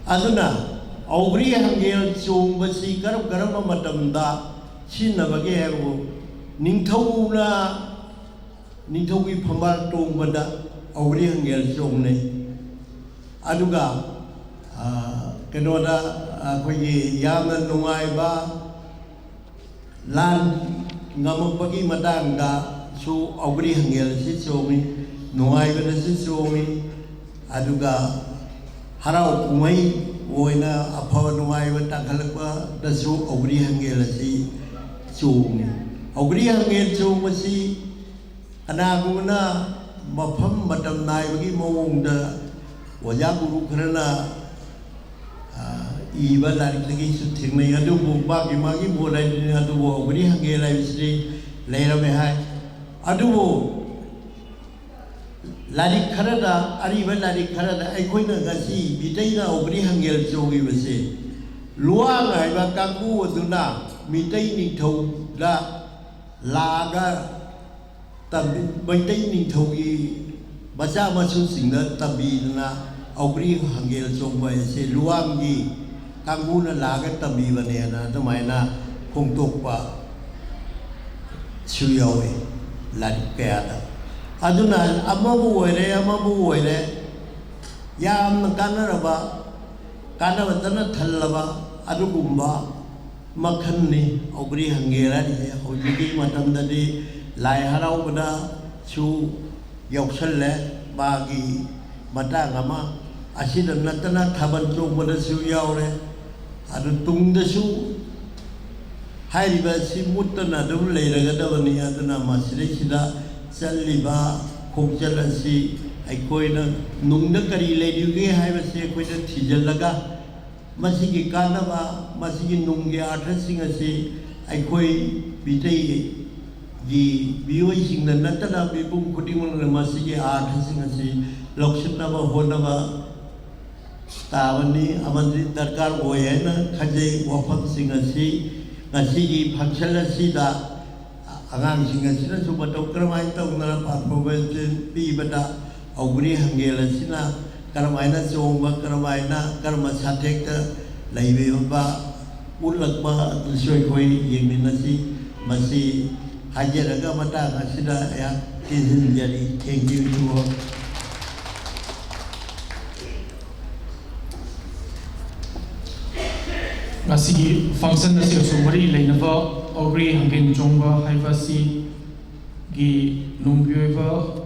aduna Ougri Hangel Chongba si karam matamda sinabage hebo ningthauna ningthawi phambal tongbada Ougri Hangel Chongne aduga kenoda akogi yamna nungaiba lan ngamapagi matangda su Ougri Hangel si chongi nungaiba si chongi aduga harau kumai oina apawa nungaiba tanghalakpa dasu Ougri Hangel si chongi Ougri Hangel chongi si anaguna mafam matam naibagi mawongda wajah guru kerana iba lari lagi syuting ni ada bagi magi boleh ni ada Ougri Hangel lagi sini lera mehai ada lari kerana iba lari kerana aku nak kasi bidai na Ougri Hangel jogi besi luang iba kaku aduna bidai ni thau la laga tapi bidai ni thau baca masuk singa tabi na Ougri Hangel Chongba se luangi kanguna laga tabi bane na tamaina kongtok pa suyawe lari kaya aduna amabu oire yam kanaraba kanawatana thallaba adugumba makhanni Ougri Hangel ari hojigi matamdadi lai harau bada su yaushalle bagi matang ama asida natana thaban chongba su yaure adu tungda su haiba si mutana dum leiraga dabani aduna masire sida challiba khokjalasi aikoina nungda kari leiduge haiba se koina thijallaga masigi kanaba masigi nungge athasing asi aikoi bidai gi bioi singna natana bibum kutimon masigi athasing asi lokshnaba honaba tawani amandri darkar oyena khaje wafam sing asi ngasigi function asida agang sing asina subato kramai tawna performance pi bada Ougri Hangel asina karamaina chongba karamaina karma sathek laibe ba ulakba soi khoi yeminasi masi hajeraga mata asida ya kinjin jadi thank you to all. Ngasigi function na siya sumari lainaba Ougri Hangel Chongba haibasi gi nungbyeba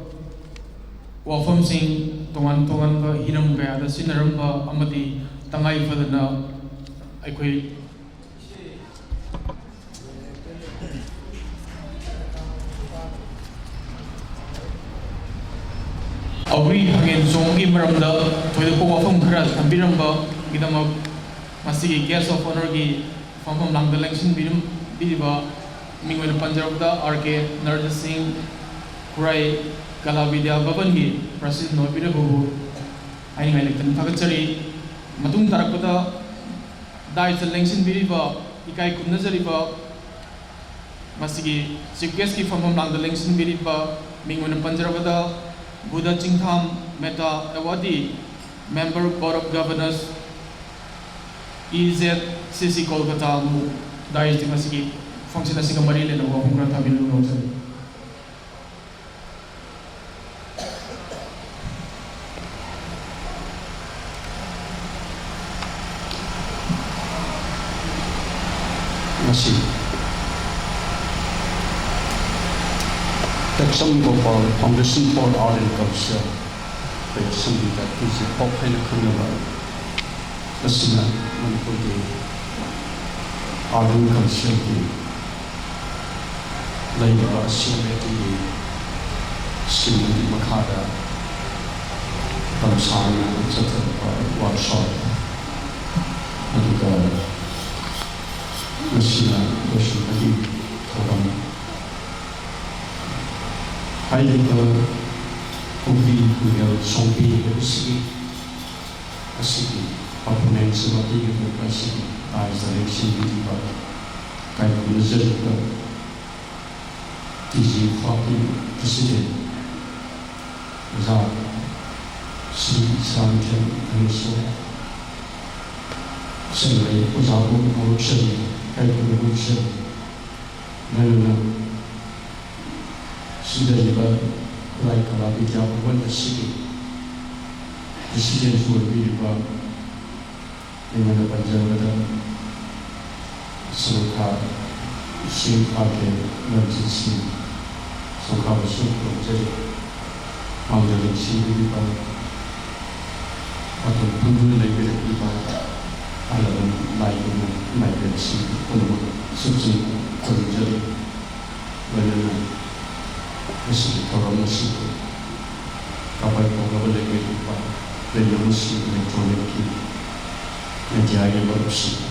wafam sing tongan ba hiram kaya da sinaramba amati tangai fadana aikoi Ougri Hangel Chonggi maramda thoida ko wafam khara thambiramba gidamak masigi guest of honor gi famam langda election biriba mingwena panjarabda RK Narjit Singh Kurai Kala Vidya Bhavan gi President Nobira bu aini election thagachari matung tarakpada dai election biriba ikai kumnajariba masigi chief guest ki famam langda election biriba mingwena panjarabda Buddha Chingtham Meta Awadi Member Board of Governors EZCC Kolkata mu dai ti masigi function na singa mari le no kung rata bilu no sa masi Some of our Foundation for Art and Culture, like something that is a pop kind of carnival. Listen, Manipuri Art and Culture, like Symmetry, Skin Makada, Tamsana, etc. Workshop, and Machina, Ocean, Program. Hangel, Ougri, Hangel, Chongba, Ougri, opponents of the university, as the election video, kind of result, TG Party President, Zab, Sri Sanjan, and so Similarly, Uzabu, Ocean, kind of Ocean, Melana. Sudariba, like Arabia, when the city, the citizens will be about in the Banjavada, Soka, Sing Ake, Emergency, Soka, Soka, Foundering City, what a Pundu Lake, Alavan, like Migrant City, Susan, Torrijari, when this is the Corona City. Kapal Pogaba Lake, the Yomusi electronic key, and the Iowa City.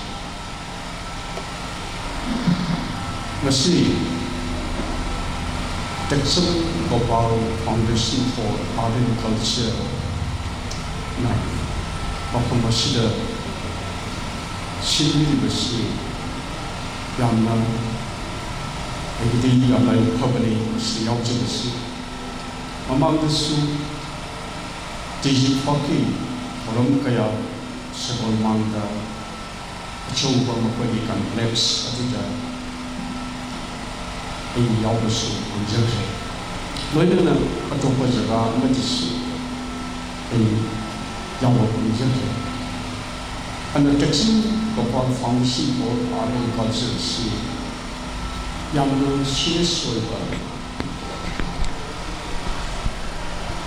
Masi, Texan of our Foundation for Art and Culture, Mapamasida, Sydney Basi, Yamna. Hindi alay public siyaw jibasi among the su tiji paki forum kaya sebol mangda Chongba mapagi complex atuja ay yaw basu unjake loina atopa jaga majisu ay yaw unjake and the Texan Gopal Foundation for Art and Culture Yamno serious over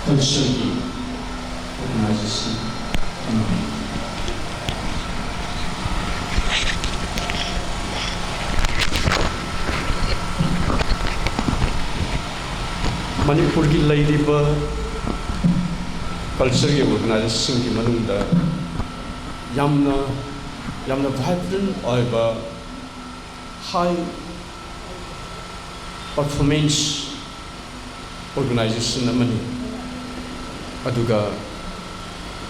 culturally organization. Manipur की lady पर culture organization की मनुंडा yamna vibrant over high performance organization amani aduga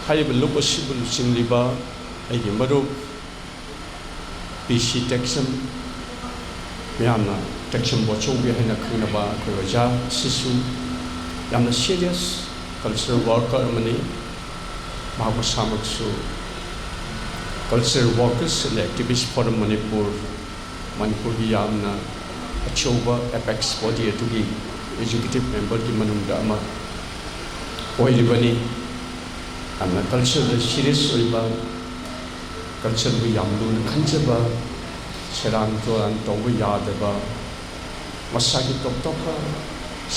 haiba lopasible singliba aigi marup PC Texan yamna Texan bochobi haina khnaba koja sisu yamna serious cultural worker amani bhagwa samaksu cultural workers and activists for Manipur ki yamna Chongba apex body to be executive member की मनुंडा अमा कोई बनी अम्मा culture serious होइबा culture भी यामलून खंजबा शरान तो अंतों यादबा मसाकी top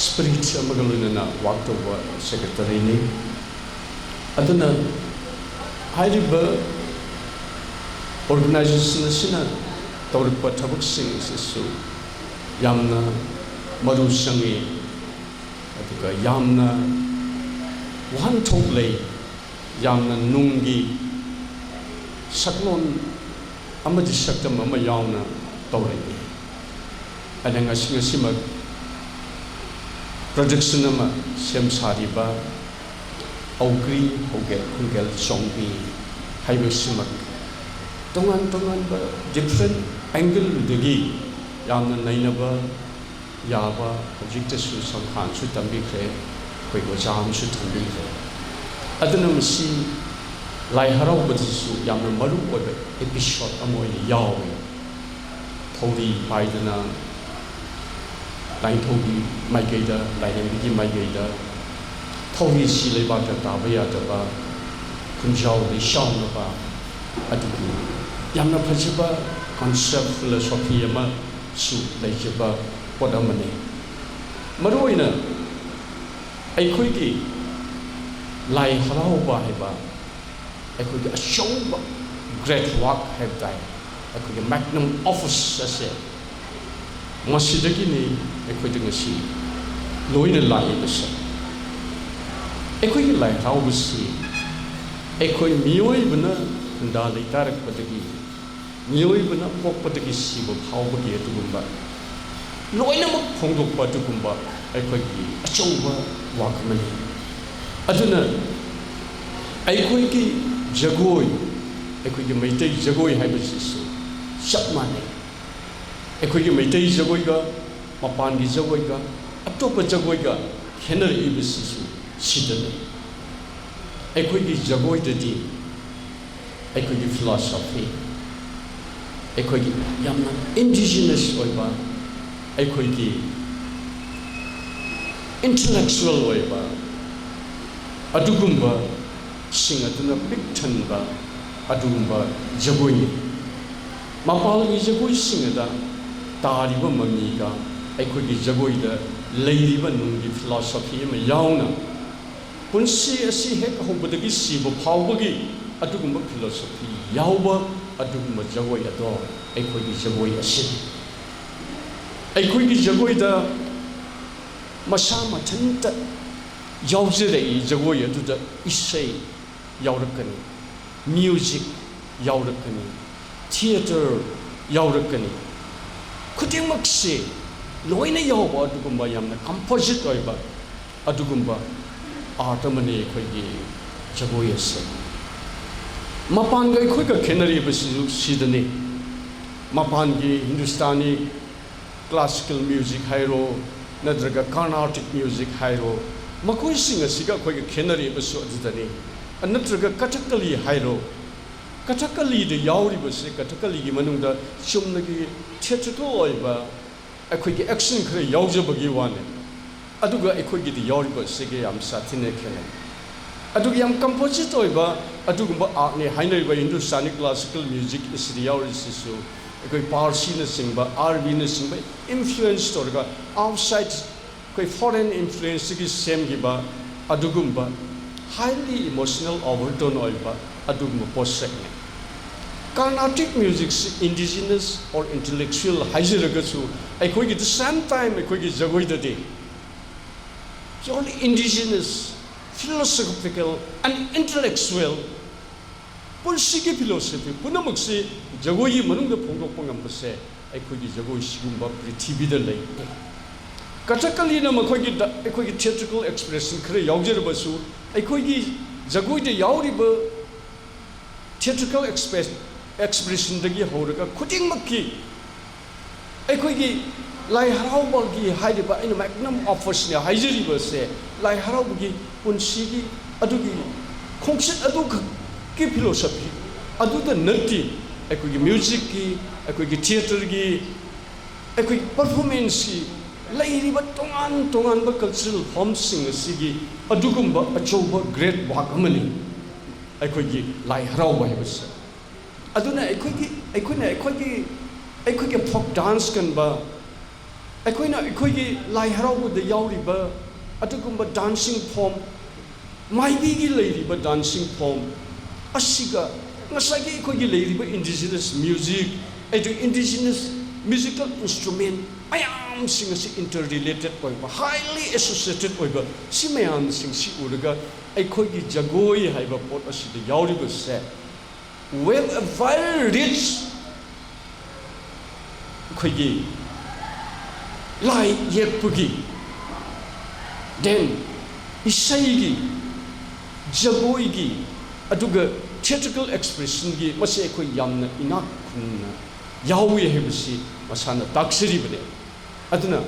spirit अमगलुना वाक्तो वा secretary ने अतुना हाइरिबा organization Cina तौरपा थबक Singh Sissu Yamna Marusangi Aduga Yamna One Togle Yamna Nungi Saklon Amadi Sakta Mama Yamna Toregi Adanga Singasima Production Sem Sariba Ougri Hangel Chongba Haibasimak Tongan different angle degi Yamna Nainaba Yaba Jictasu Sanhan Sutambique Quigojam Sutambique Adanamasi Lai Harabatisu Yamna Maru episode Amoy Yahweh Todi Paidana Lai Togi Magada Lai Bigi Magada Todi Silibata Tabayataba Kunjao the Shanaba Aduku Yamna Pajiba concept philosophy Su Lejaba Podamani Maroina Aikoiki Lai Harauba Heba Aikoiki a Chongba great work have done Aikoiki magnum office as a Masidagini Aikoiki si Loina Lai Basa Aikoiki Lai Haubasi Aikoi Mioi Bana and Dali Tarak Patagi Mioi Bana Pokpatagi Sibo Haubagi at Gumba Loina Pongo Patukumba Aikoiki a Chongba Wakamani Aduna Aikoiki Jagoi Aikoiki Maitei Jagoi Habasisu Shapmani Aikoiki Maitei Jagoiga Mapandi Jagoiga Atopa Jagoiga Henry Ibisisu Sidani Aikoiki Jagoi Dadi Aikoiki philosophy Aikoiki Yamna indigenous Oiba Aikoiki intellectual Oiba Adugumba Singatuna Big Tanba Adugumba Jagoi Mapalgi Jagoi Singada Tariba Mamiga Aikoiki Jagoida Ladiba Nungi philosophy Yauna Punsi Asi Hek Hobadagi Sibo Powbagi Adugumba philosophy Yauba Adugumba Jagoi Ado Aikoiki Jagoi Asin Aikoiki Jagoida Masama Tanta Yauzere Jagoi Aduda Isay Yaurakani Music Yaurakani Theater Yaurakani Kudimaksi Loina Yauba Adugumba Yamna Composite Oiba Adugumba Artamani Kogi Jagoyas Mapanga Quicker Canary Sidani Mapangi Hindustani classical music hero Nadraga Carnatic music hero Makoi sing a Siga Quaker Canary Basudani and Nadraga Katakali hero Katakali the Yauri was Katakali Manunda Shumnagi Theatrical Oiba a quick action cray Yauzabagi one. Aduga Equigi the Yoriba Sige am Satine Kene. Adugam composite Oiba, Adugumba Arne Heinrich Hindustani classical music is the Yaurisisu, a great Parsina Simba, Arvina Simba, influenced Torga, outside foreign influence is same Giba, Adugumba, highly emotional overtone Oiba, Adugumba post segment. Carnatic music, indigenous or intellectual, Haiziragasu, I quick at the same time, I quick Jagoida day. Only indigenous, philosophical, and intellectual. Pulsiki philosophy, Punamuxi, Jagoi Manunga Pongo Pongambase, I could use Jagoi Shigumba, Pritibi the lake. Katakalina Makogi, I could get theatrical expression, Kre Yaujabasu, I could use Jagoi the Yauriba theatrical expression, the Gihoraga, Kuting Maki. I could get Lai Haraubalgi Haidiba in a magnum offers near Haizeriba say, Lai Haraugi, Punsigi, Adugi, Kongsit Aduk, philosophy, Adu the Nutty, I could get music, I could get theatre, I could performance, Lady but Tongan, but cultural home singer Sigi, Adugumba, a Chongba, great Wakamani. I could get Lai Harauba was. Aduna, I could get folk dance can ba. I could lie around with the Yauriba, Atagumba dancing form, my biggie lady but dancing form, Asiga, Nasaki could lady but indigenous music, and indigenous musical instrument. I am singers interrelated by highly associated with Simeon sing si Uraga, I could get Jagoi, have a pot as the Yauriba said. Well, a very rich Kogi. Lai Yepugi. Then Isaigi, Jagoigi, Aduga theatrical expression, Maseko Yamna Inakuna, Yahweh Hebsi, Masana Taksiri. Aduna,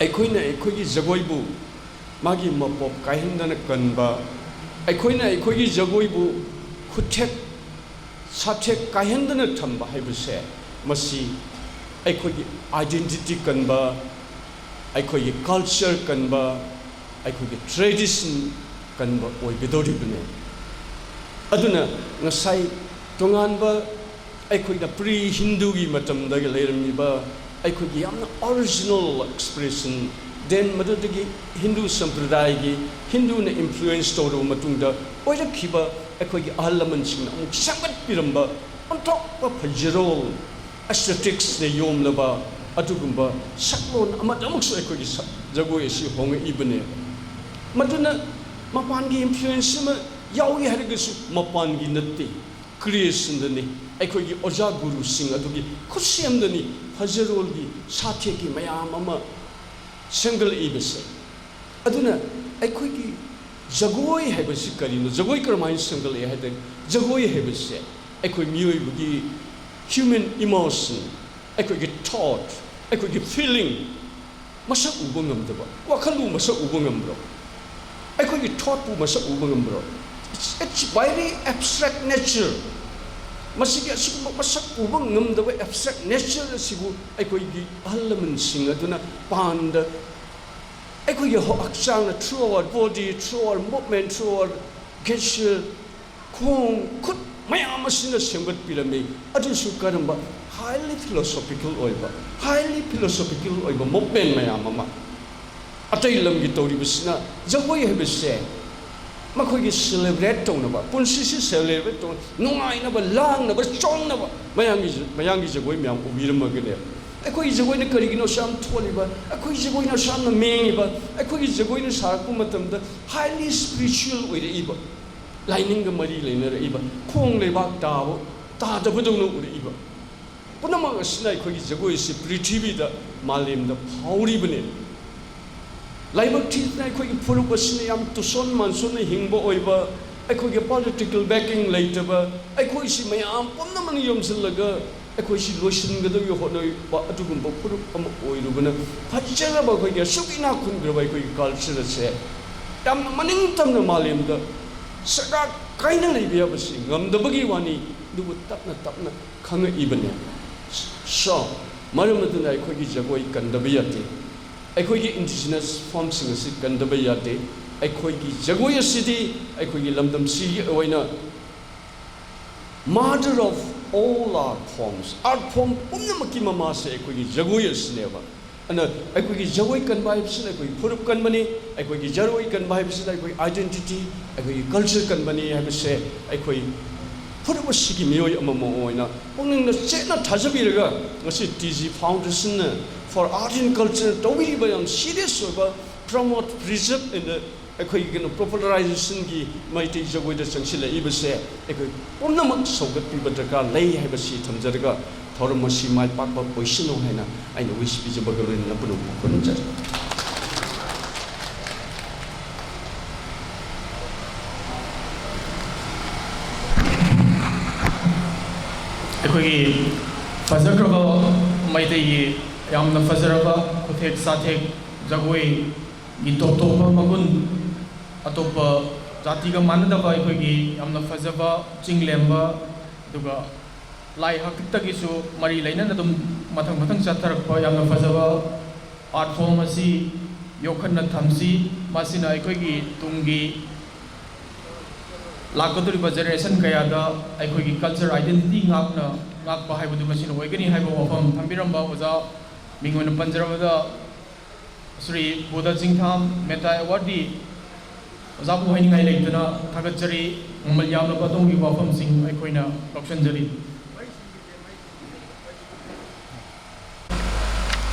Equina Equigi Jagoibu, Magi Mopop, Kahindana Kanba, Equina Equigi Jagoibu, Kutek, Satek Kahindana Tamba Hebse, Masi. I could identity kanba, I could culture kanba, I could tradition kanba or bidori bune. Aduna nasai tonganba, I could pre-Hindu matam daga ba, I could yam original expression, then madudagi Hindu sampradayagi Hindu na influence toro matungda oirakiba akoigi ahalaman singna amuk sangat piramba ontok pa pajirol aesthetics ne yomlaba atugumba saklon amadamuk so akoigi jagoi si honga ibane maduna mapangi influence ma yawi harigasu mapangi natte creation dani aikogi oja guru sing adugi khusiam dani hajarolgi sathe ki mayam ama single ibase aduna aikogi jagoi habasi karino jagoi karmai single e hade jagoi habase aikoi mioi bugi human emotion aikogi thought aikogi feeling masak ubangam daba wakalu masak ubangam bro aikogi thought bu masak ubangam bro it's very abstract nature masigi asugumba masak ubang ngamdaba abstract nature asigu aikoigi ahalaman sing aduna panda aikoigi ho akchang through our body through our movement through our gesture khong khut mayam asina semgat pilame adusu karamba highly philosophical oiba movement mayam ama atai lamgi tori bisna jagoi hebse makoigi celebrate tonaba punsisi celebrate ton nungai na ba lang na ba chong na ba mayangi jagoi myam ubirma gele akoi jagoi na karigino sham tholiba akoi jagoi na sham na mengiba akoi jagoi na sarakpu matamda highly spiritual oire iba lining ga mari leina iba khong lebak tawo ta da budong ure iba punama asna akoi jagoi si prithvi da malim da phauri bane laibak thina aikogi phuruk asina yam tuson manson hingbo oiba aikogi political backing laitaba aikoi si mayam pomnaman yomsillaga aikoi si loisin gado yo honoi ba atugumba phuruk am oirubana phajjara ba khogi sukina khungraba aikoi culture se yam maning tamna malim da saka kaina leibiya basi ngamdabagi wani dubu tapna khanga ibane so marumaduna aikogi jagoi kandabiyati aikoigi indigenous forms sing asi kandaba yate aikoigi jagoi asidi aikoigi lamdam si oina mother of all art form umnamaki mama se aikoigi jagoi asneba ana aikoigi jagoi kanba ibsin aikoigi phurup kanbani aikoigi jaroi kanba ibsin aikoigi identity aikoigi culture kanbani habse aikoigi phurup asigi miyoi amamo oina pungning chena thajabiraga ngasi TG Foundation for art and culture tawiri bayam serious over promote preserve in the akoi popularization gi maiti jagoi da changsila ibase akoi pomnamak sogat pibadaka lei habasi thamjaraga thormasi mai pakpa poisino haina aina wish bijabagalin na punu konjar akoi fazakraba maiti yamna fazaraba kuthek sathek jagoi gi topa magun atopa jati ga manadaba aikogi yamna fazaba chinglemba duga lai hakitagi su mari laina na dum mathang chatharakpa yamna fazaba art form asi yokhanna thamsi masina aikogi tungi lakaduri generation kaya da aikogi culture identity ngakpa haibudu masina oigani haibo wafam thambiramba oza Mingwan Panjarabada Sri Buddha Jingtham Meta Awadi Zabu Haini Laitana Tagachari Malyam Badongi Wafam Sing Aikoina Lokshanjari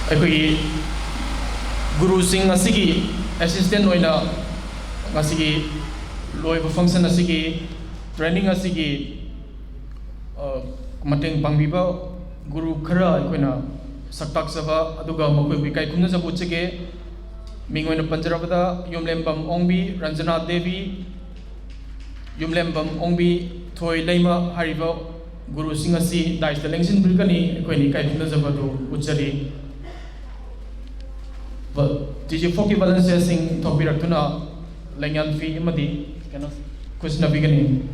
Aikoi Guru Singh Asigi Assistant Oina Asigi Loy function Asigi Training Asigi Mateng Pangbiba Guru Kara Aikoina Saktak Sava Aduga Makoi Kai Kumna Zabuchege Mingwen Panjarabada Yumlembam Ongbi Ranjana Devi Yumlembam Ongbi Toy Lema Hariba Guru Singasi Dice the Lengsin Bulgani Queni Kai Kumna Zavadu Uchari but did you forgive Valencia Sing Topiratuna Langan Fi Imadi kind of question of beginning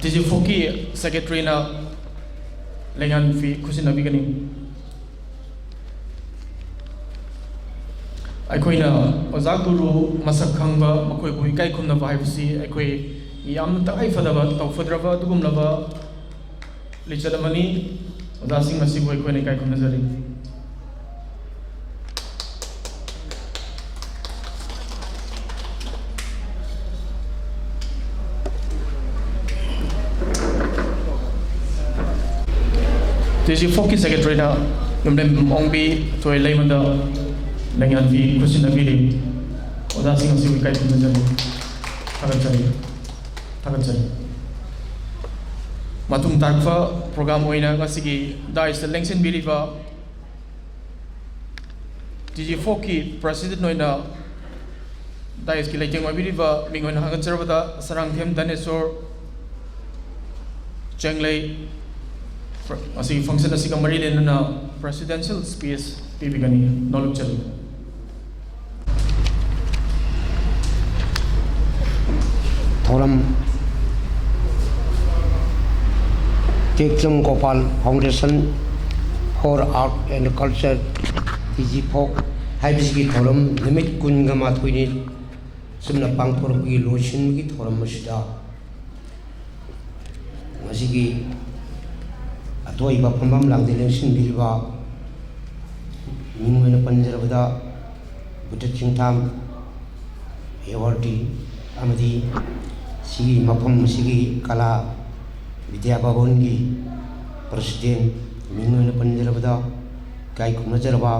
did you forgive Secretary na Lengan fi kusina beginning. Aikoina Ozaguru Masakanga Makoi Buikai Kumna Vibesi Aikoi Yam Tai Fadava Taufadrava Dugumlava Lichalamani Odasing Masibu Koinikai Kumnazari. TG Foki Secretary na yumdem ongbi toy layman da lengan fi kusin na bili oda sing si wikai tumajan tagachari matung tarfa program oina ngasigi dais the lengsen biliva TG Foki president noina dais ki leiting wa biliva mingon hangan servada sarang them danesor Chenglei asi function asi kamari le na presidential space pibigani noluk chalu thoram Teklam Gopal Foundation for Art and Culture TG Folk haibisigi thoram limit kun gama thuini sumna pangthor gi lotion gi thoram masida masigi atoi ba pambam lang de lengsin bilwa mingwena panjarabada buta chingtham ewardi amadi sigi mapam sigi kala vidya bhavan gi president mingwena panjarabada kai kumajaraba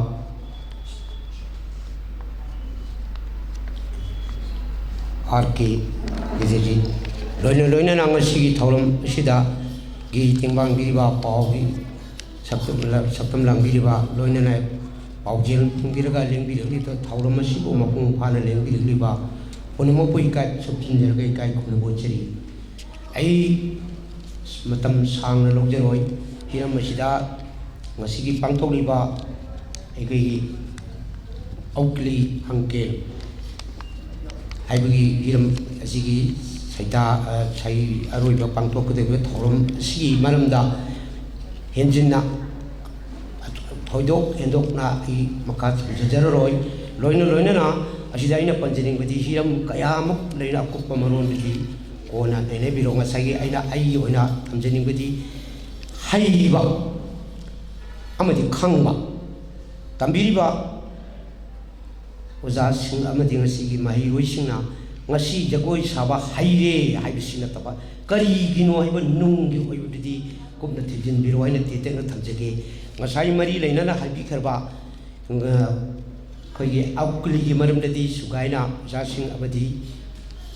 RK vijeji loina nang sigi thoram sida gi tingbang biriba paugi saptam lang biriba loina na paujil biraga leng birili to thauram sibo mapung phana leng birili ba onimo pui kai subjin jergai kai khun bocheri ai matam sang na logjeroi hiram masida ngasigi pangthokli ba ai Ougri Hangel haibagi hiram asigi saita sai aroi ba pangthok de thoram si maramda henjinna thoidok endok na I makat jajaroi loina na asida ina panjining badi hiram kayamuk leina kuppa maron bidi kona nene bironga sagi aina ai oina tamjining badi haiba amadi khangba tambiriba oza sing amadi ngasigi mahi roisingna ngasi jagoi saba haire haibisina taba kari gino haiba nunggi hoibudi kumna tijin biro aina titeng thamjage ngasai mari leina na haibi kharba khoigi Ougri gi maramdadi sugaina jasing abadi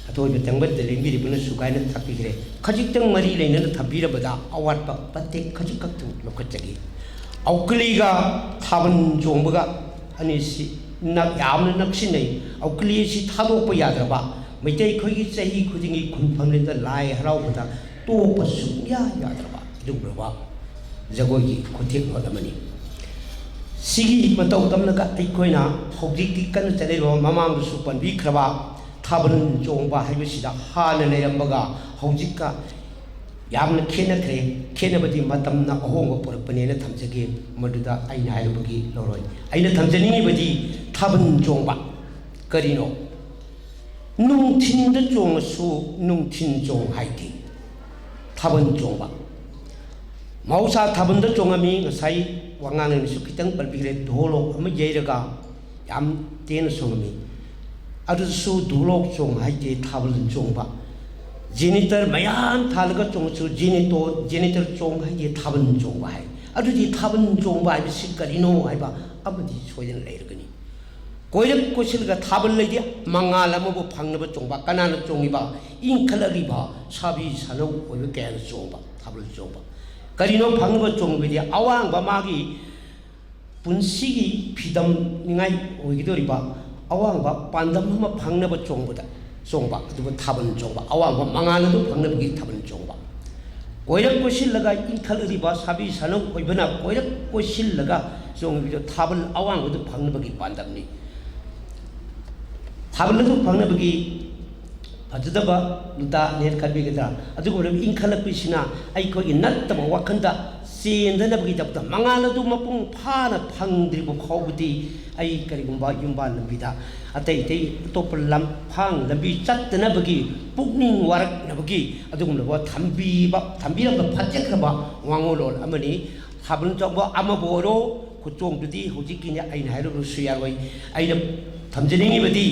atoi betangbat de lengbi ribuna sugaina thapigre khajitang mari leina na thabira bada awat ba patte khajikak tu lokachagi Ougri ga thaban jongbaga ani si nak yamna naksinai Ougri si thadok pa yadraba maitai khoigi chahi khudingi khunphamlenda lai haraubada to pasu ya yadraba dubraba jagogi khothik hodamani sigi matau tamnaka aikoina hojikti kan chalero mamang su panbi khraba thaban Chongba haibisida hana leramaga hojikka yamna khenabadi matamna ahonga porapane na thamjage maduda aina haibagi loroi aina thamjaningi badi thaban Chongba karino nungthinda chongasu nungthin chong haiti thaban Chongba mausa thabanda chongami ngasai wangang ni su kitang palpigre dholo ama jeiraga yam ten songami adu su dholo chong haite thaban Chongba janitor mayan thalaga chongchu janitor chong haite thaban Chongba hai adu di thaban Chongba bi sikarino haiba abadi soyen leirgani koirak kosilga thaban leidi mangal amabu phangnaba Chongba kanana chongiba inkhalariba sabi sanau oiba kyan Chongba thaban Chongba karino phangnaba chongbidi awang ba magi punsigi phidam ningai oigidoriba awang ba pandam ma phangnaba chongba aduba thaban Chongba awang ba mangaladu phangnabagi thaban Chongba koirak kosillaga inkhalariba sabi sanau oibana koirak kosillaga chongbido thaban awang adu phangnabagi pandamni thabaladu phangnabagi adudaba luta ner khabigeda adugo inkhalakpisina aikoi nattaba wakanda sendanabagi dabda mangaladu mapung phana phangdribu khawbudi ai karigumba yumba lambida atei topalam phang lambi chattanabagi pukning warak nabagi adugumlaba thambiraba phajekraba wangolol amani thabal Chongba amaboro kuchongdudi hojikini aina hairu suyaroi aina thamjaningi badi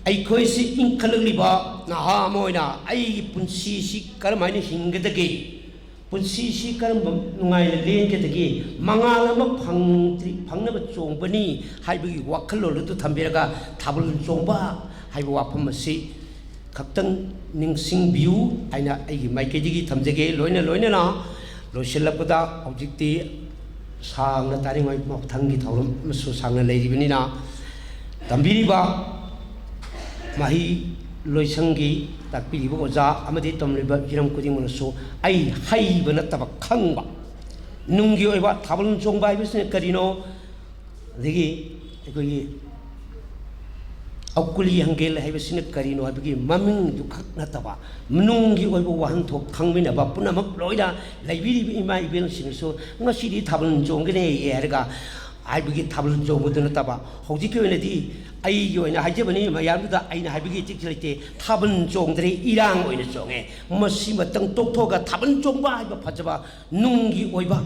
aikoi si inkhalakliba naha moina ai punsi si karmaina hinggadage ꯄꯨꯟꯁꯤꯁꯤ ꯀꯔꯝꯕ ꯅꯨꯡꯉꯥꯏꯅ ꯂꯦꯟꯒꯗꯒꯦ ꯃꯉꯥꯜ ꯑꯃ ꯐꯪꯅꯕ ꯆꯣꯡꯕꯅꯤ ꯍꯥꯏꯕꯒꯤ ꯋꯥꯈꯜꯂꯣꯟ ꯑꯗꯨ ꯊꯝꯕꯤꯔꯒ ꯊꯥꯕꯜ ꯆꯣꯡꯕ ꯍꯥꯏꯕ ꯋꯥꯐꯝ ꯑꯁꯤ ꯈꯛꯇꯪ ꯅꯤꯡꯁꯤꯡꯕꯤꯌꯨ ꯍꯥꯏꯅ ꯑꯩꯒꯤ ꯃꯥꯏꯀꯩꯗꯒꯤ ꯊꯝꯖꯒꯦ ꯂꯣꯏꯅꯅ ꯂꯣꯏꯁꯤꯜꯂꯛꯄꯗ ꯍꯧꯖꯤꯛꯇꯤ ꯁꯥꯡꯅ ꯇꯥꯔꯤꯉꯩ ꯃꯊꯪꯒꯤ ꯊꯧꯔꯝ ꯑꯃꯁꯨ ꯁꯥꯡꯅ ꯂꯩꯔꯤꯕꯅꯤꯅ ꯇꯝꯕꯤꯔꯤꯕ ꯃꯍꯩ ꯂꯣꯏꯁꯪꯒꯤ ꯇꯥꯛꯄꯤꯔꯤꯕ ꯑꯣꯖꯥ ꯑꯃꯗꯤ ꯇꯝꯂꯤꯕ ꯍꯤꯔꯝ ꯈꯨꯗꯤꯡꯃꯛꯅꯁꯨ ꯑꯩ ꯍꯩꯕ ꯅꯠꯇꯕ ꯈꯪꯕ ꯅꯨꯡꯒꯤ ꯑꯣꯏꯕ ꯊꯥꯕꯜ ꯆꯣꯡꯕ ꯍꯥꯏꯕꯁꯤꯅ ꯀꯔꯤꯅꯣ ꯑꯗꯒꯤ ꯑꯩꯈꯣꯏꯒꯤ ꯑꯧꯀꯨꯂꯤ ꯍꯪꯒꯦꯜ ꯍꯥꯏꯕꯁꯤꯅ ꯀꯔꯤꯅꯣ ꯍꯥꯏꯕꯒꯤ ꯃꯃꯤꯡꯗꯨ ꯈꯛ ꯅꯠꯇꯕ ꯅꯨꯡꯒꯤ ꯑꯣꯏꯕ ꯋꯥꯍꯟꯊꯣꯛ ꯈꯪꯃꯤꯟꯅꯕ ꯄꯨꯝꯅꯃꯛ ꯂꯣꯏꯅ ꯂꯩꯕꯤꯔꯤꯕ ꯏꯃꯥ ꯏꯕꯦꯜꯁꯤꯡꯅꯁꯨ ꯉꯁꯤꯗꯤ ꯊꯥꯕꯜ ꯆꯣꯡꯒꯅꯤ ꯍꯥꯏꯔꯒ ꯍꯥꯏꯕꯒꯤ ꯊꯥꯕꯜ ꯆꯣꯡꯕꯗꯨ ꯅꯠꯇꯕ ꯍꯧꯖꯤꯛꯀꯤ ꯑꯣꯏꯅꯗꯤ ꯑꯩꯒꯤ ꯑꯣꯏꯅ ꯍꯥꯏꯖꯕꯅꯤ ꯃꯌꯥꯝꯗꯨꯗ ꯑꯩꯅ ꯍꯥꯏꯕꯒꯤ ꯇꯤꯛꯁꯨ ꯂꯩꯇꯦ ꯊꯥꯕꯜ ꯆꯣꯡꯗ꯭ꯔꯦ ꯏꯔꯥꯡ ꯑꯣꯏꯅ ꯆꯣꯡꯉꯦ ꯃꯁꯤꯃꯇꯪ ꯇꯣꯛꯊꯣꯛꯑꯒ ꯊꯥꯕꯜ ꯆꯣꯡꯕ ꯍꯥꯏꯕ ꯐꯖꯕ ꯅꯨꯡꯒꯤ ꯑꯣꯏꯕ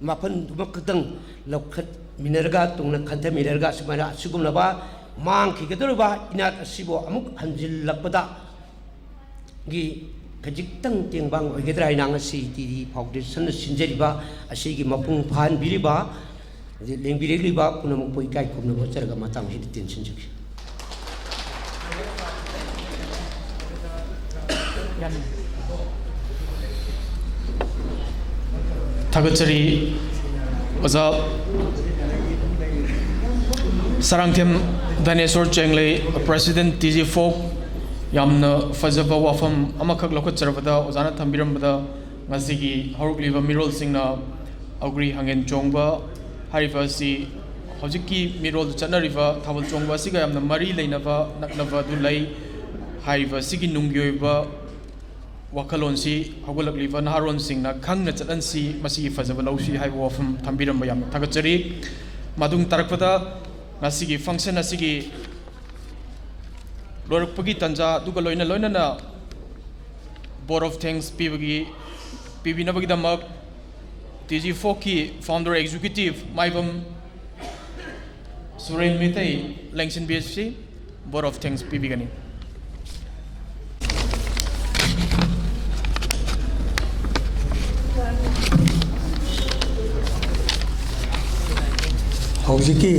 ꯃꯐꯝꯗꯨꯃ ꯈꯛꯇꯪ ꯂꯧꯈꯠꯃꯤꯟꯅꯔꯒ ꯇꯨꯡꯅ ꯈꯟꯊꯃꯤꯟꯅꯔꯒ ꯁꯨꯃꯥꯏꯅ ꯑꯁꯤꯒꯨꯝꯂꯕ ꯃꯥꯡꯈꯤꯒꯗꯧꯔꯤꯕ ꯏꯅꯥꯠ ꯑꯁꯤꯕꯨ ꯑꯃꯨꯛ ꯍꯟꯖꯤꯜꯂꯛꯄꯗ ꯈꯖꯤꯛꯇꯪ ꯇꯦꯡꯕꯥꯡ ꯑꯣꯏꯒꯗ꯭ꯔꯥ ꯍꯥꯏꯅ ꯉꯁꯤ ꯇꯤꯗꯤ ꯐꯥꯎꯟꯗꯦꯁꯟꯅ ꯁꯤꯟꯖꯔꯤꯕ ꯑꯁꯤꯒꯤ ꯃꯄꯨꯡ ꯐꯥꯍꯟꯕꯤꯔꯤꯕ ꯂꯦꯡꯕꯤꯔꯛꯂꯤꯕ ꯄꯨꯝꯅꯃꯛꯄꯨ ꯏꯀꯥꯏ ꯈꯨꯝꯅꯕ ꯍꯣꯠꯆꯔꯒ ꯃꯇꯥꯡꯁꯤꯗ ꯇꯦꯟꯁꯤꯟꯖꯈꯤ थागतचरी ओजा सरंगथेम धनेश्वर चेंगले प्रेसिडेंट टीजी फोक यामना फजबा वाफम अमखक लखचरबदा ओजाना थंबिरमबदा ngasiगी हरुकलिबा मिरोल सिंगना औग्री हंगेन चोंगबा हारिफासी हौजिकी मिरोल चनरिबा थाबल चोंगबा सिगा यामना मरी लेनबा नकनबा दु लई हारिफा सिगी नुंग्योइबा वखलोंसी हौगलकलिबा नहारोन सिंगना खंगना चलनसी मसिगी फजबा लौसी हाइबा वाफम थंबिरमबा याम थागतचरी मदुंग तरकपदा ngasiगी फंक्शन असिगी लोरकपगी तंजा दुगा लोइना बोर्ड ऑफ थैंक्स पीबिनबगीदमक टीजी फोक की फाउंडर एग्जीक्यूटिव माइबम सुरेन मितई लेंगसिन बीएससी बोर्ड ऑफ थैंक्स पीबिगनी हौजिकी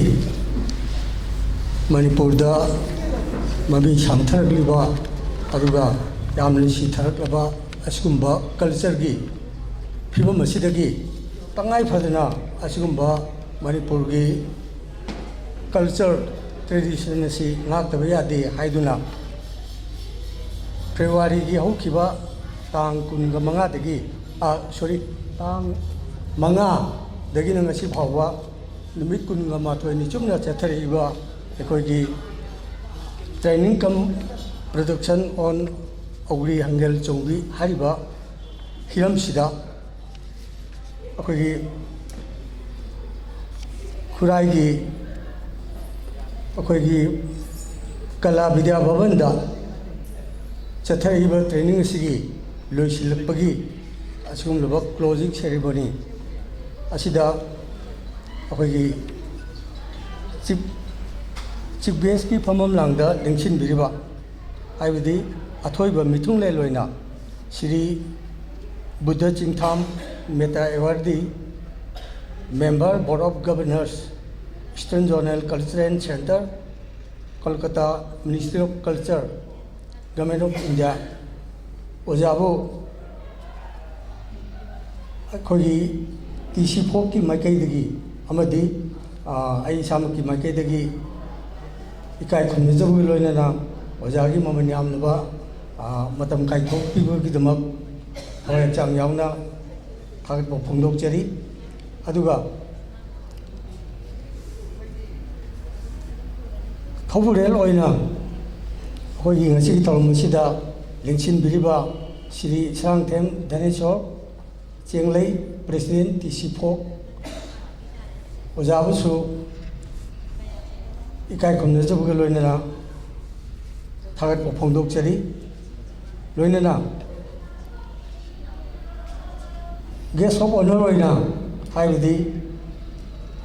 मणिपुरदा ममी सांथरलिबा अदुगा यामनि सिथरकलबा असिगुम्बा कल्चर की फिबम असिदगी तंगाई फदना असिगुम्बा मणिपुर की कल्चर ट्रेडिशन असी नाक्तब यादे हाइदुना फेब्रुवारी की हौखिबा तांग कुनगा मंगा दगी सॉरी तांग मंगा दगी नंगसी फावबा नुमित कुनगा माथोइनि चुमना चथरिबा एकोगी ट्रेनिंग कम प्रोडक्शन ऑन औग्री हंगेल चोंबी हारिबा हिरम सिदा अखोगी खुराइगी अखोगी कला विद्या भवन दा चथरिबा ट्रेनिंग सिगी लोइसिलपगी असुमलबा क्लोजिंग सेरेमनी असिदा अखोगी चिफ गेस्ट की फमम लांगदा लेंसिन बिरिबा हाइबदी अथोइबा मिथुंग लेलोइना श्री बुद्ध चिंगथाम मेटा awardee member board of governors eastern zonal cultural centre Kolkata ministry of culture government of India ओजाबो अखोगी TC फोक की माइकैदगी अमदी आई सामक की माइकैदगी इकाई खुनजबुगी लोइना ओजागी ममन यामनबा मतम काइथोकपिबगीदमक हवय चांग यावना थागत फोंदोकचरी अदुगा खबुरेल ओइना होगी ngasi तौरमसिदा लेंसिन बिरिबा Shri Sarangthem Dhaneshwar Chenglei president TC folk ओजाबुसु इकाई खुनजबुगी लोइना थागत फोंदोकचरी लोइना गेस्ट ऑफ ऑनर होइना हाइबदी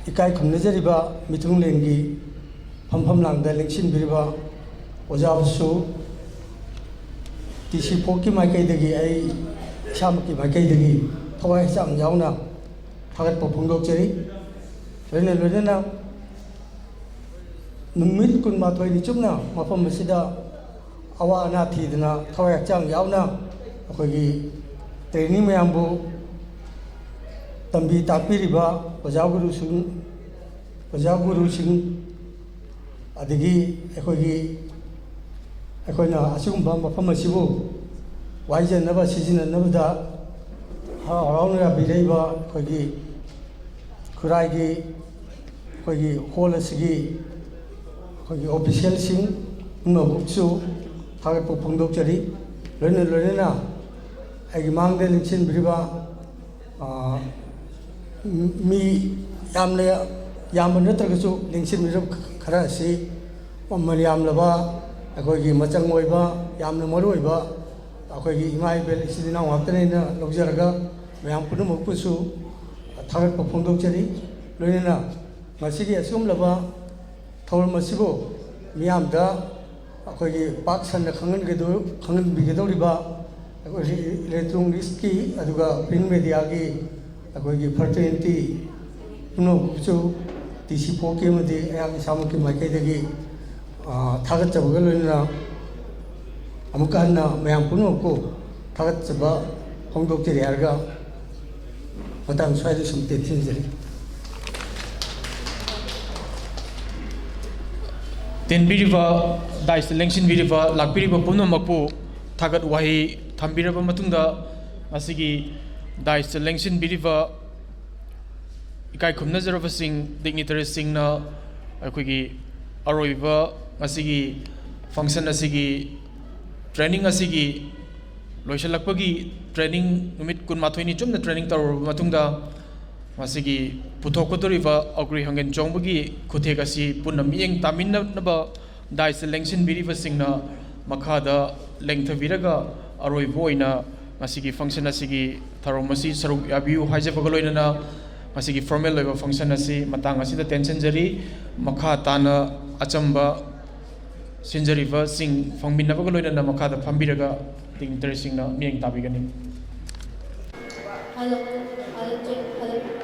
इकाई खुनजरिबा मिथुंगलेंगी फमफम लांगदा लेंसिन बिरिबा ओजाबुसु टीसी फोक की माइकैदगी आई सामकी माइकैदगी thawai hachang yauna thagat pa phongdokjari loina numit kun ma thoi ni chumna mafam asida awa ana thidna thawai hachang yauna akogi training mayambu tambi takpiriba pajaguru sing adigi akoina asugumba mafam asibu waijanaba sizinanabada harauna biraiba akogi khuraigi akogi hall asigi akogi official sing unabuksu thagat pa phongdokjari loina aigi mangde lingsin biriba mi yamna natragasu lingsin birab khara asi maryam laba akogi machang oiba yamna maroiba akogi imai bel sidina waptane na lojaraga mayam punamuk pusu thagat pa phongdokjari loina masigi asum laba thawal masibo miyamda akogi pak sanna khangan bigedoriba electronics ki aduga print media ki akogi fraternity pusu TC4 ki madi ayang samuki maikaidagi thagat chabaga loina amukanna mayam punamuk thagat chaba phongdokjari harga matang swai sumte thinjari Tenbiriba dais lengsin biriba lakbiriba punamakpu thagat wahi thambiraba matungda asigi dais lengsin biriba ikai khumnazaraba sing dignitaries singna akogi aroiba asigi function asigi training asigi loisalakpagi training numit kun mathoi chumna training tar matungda masigi puthokkodoriba Ougri Hangel Chongbagi khuthek asi punna mieng taminaba dais lengsin biriba singna makhada lengthabiraga aroiba oina masigi function asigi tharomasi saruk yabiu haijabaga loinana masigi formal level function asi matang asida tension jari makha tana achamba sinjariba sing phangminabaga loinana makhada phambiraga dignitary singna mieng tabigani hello check hello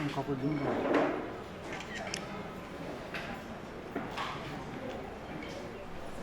couple of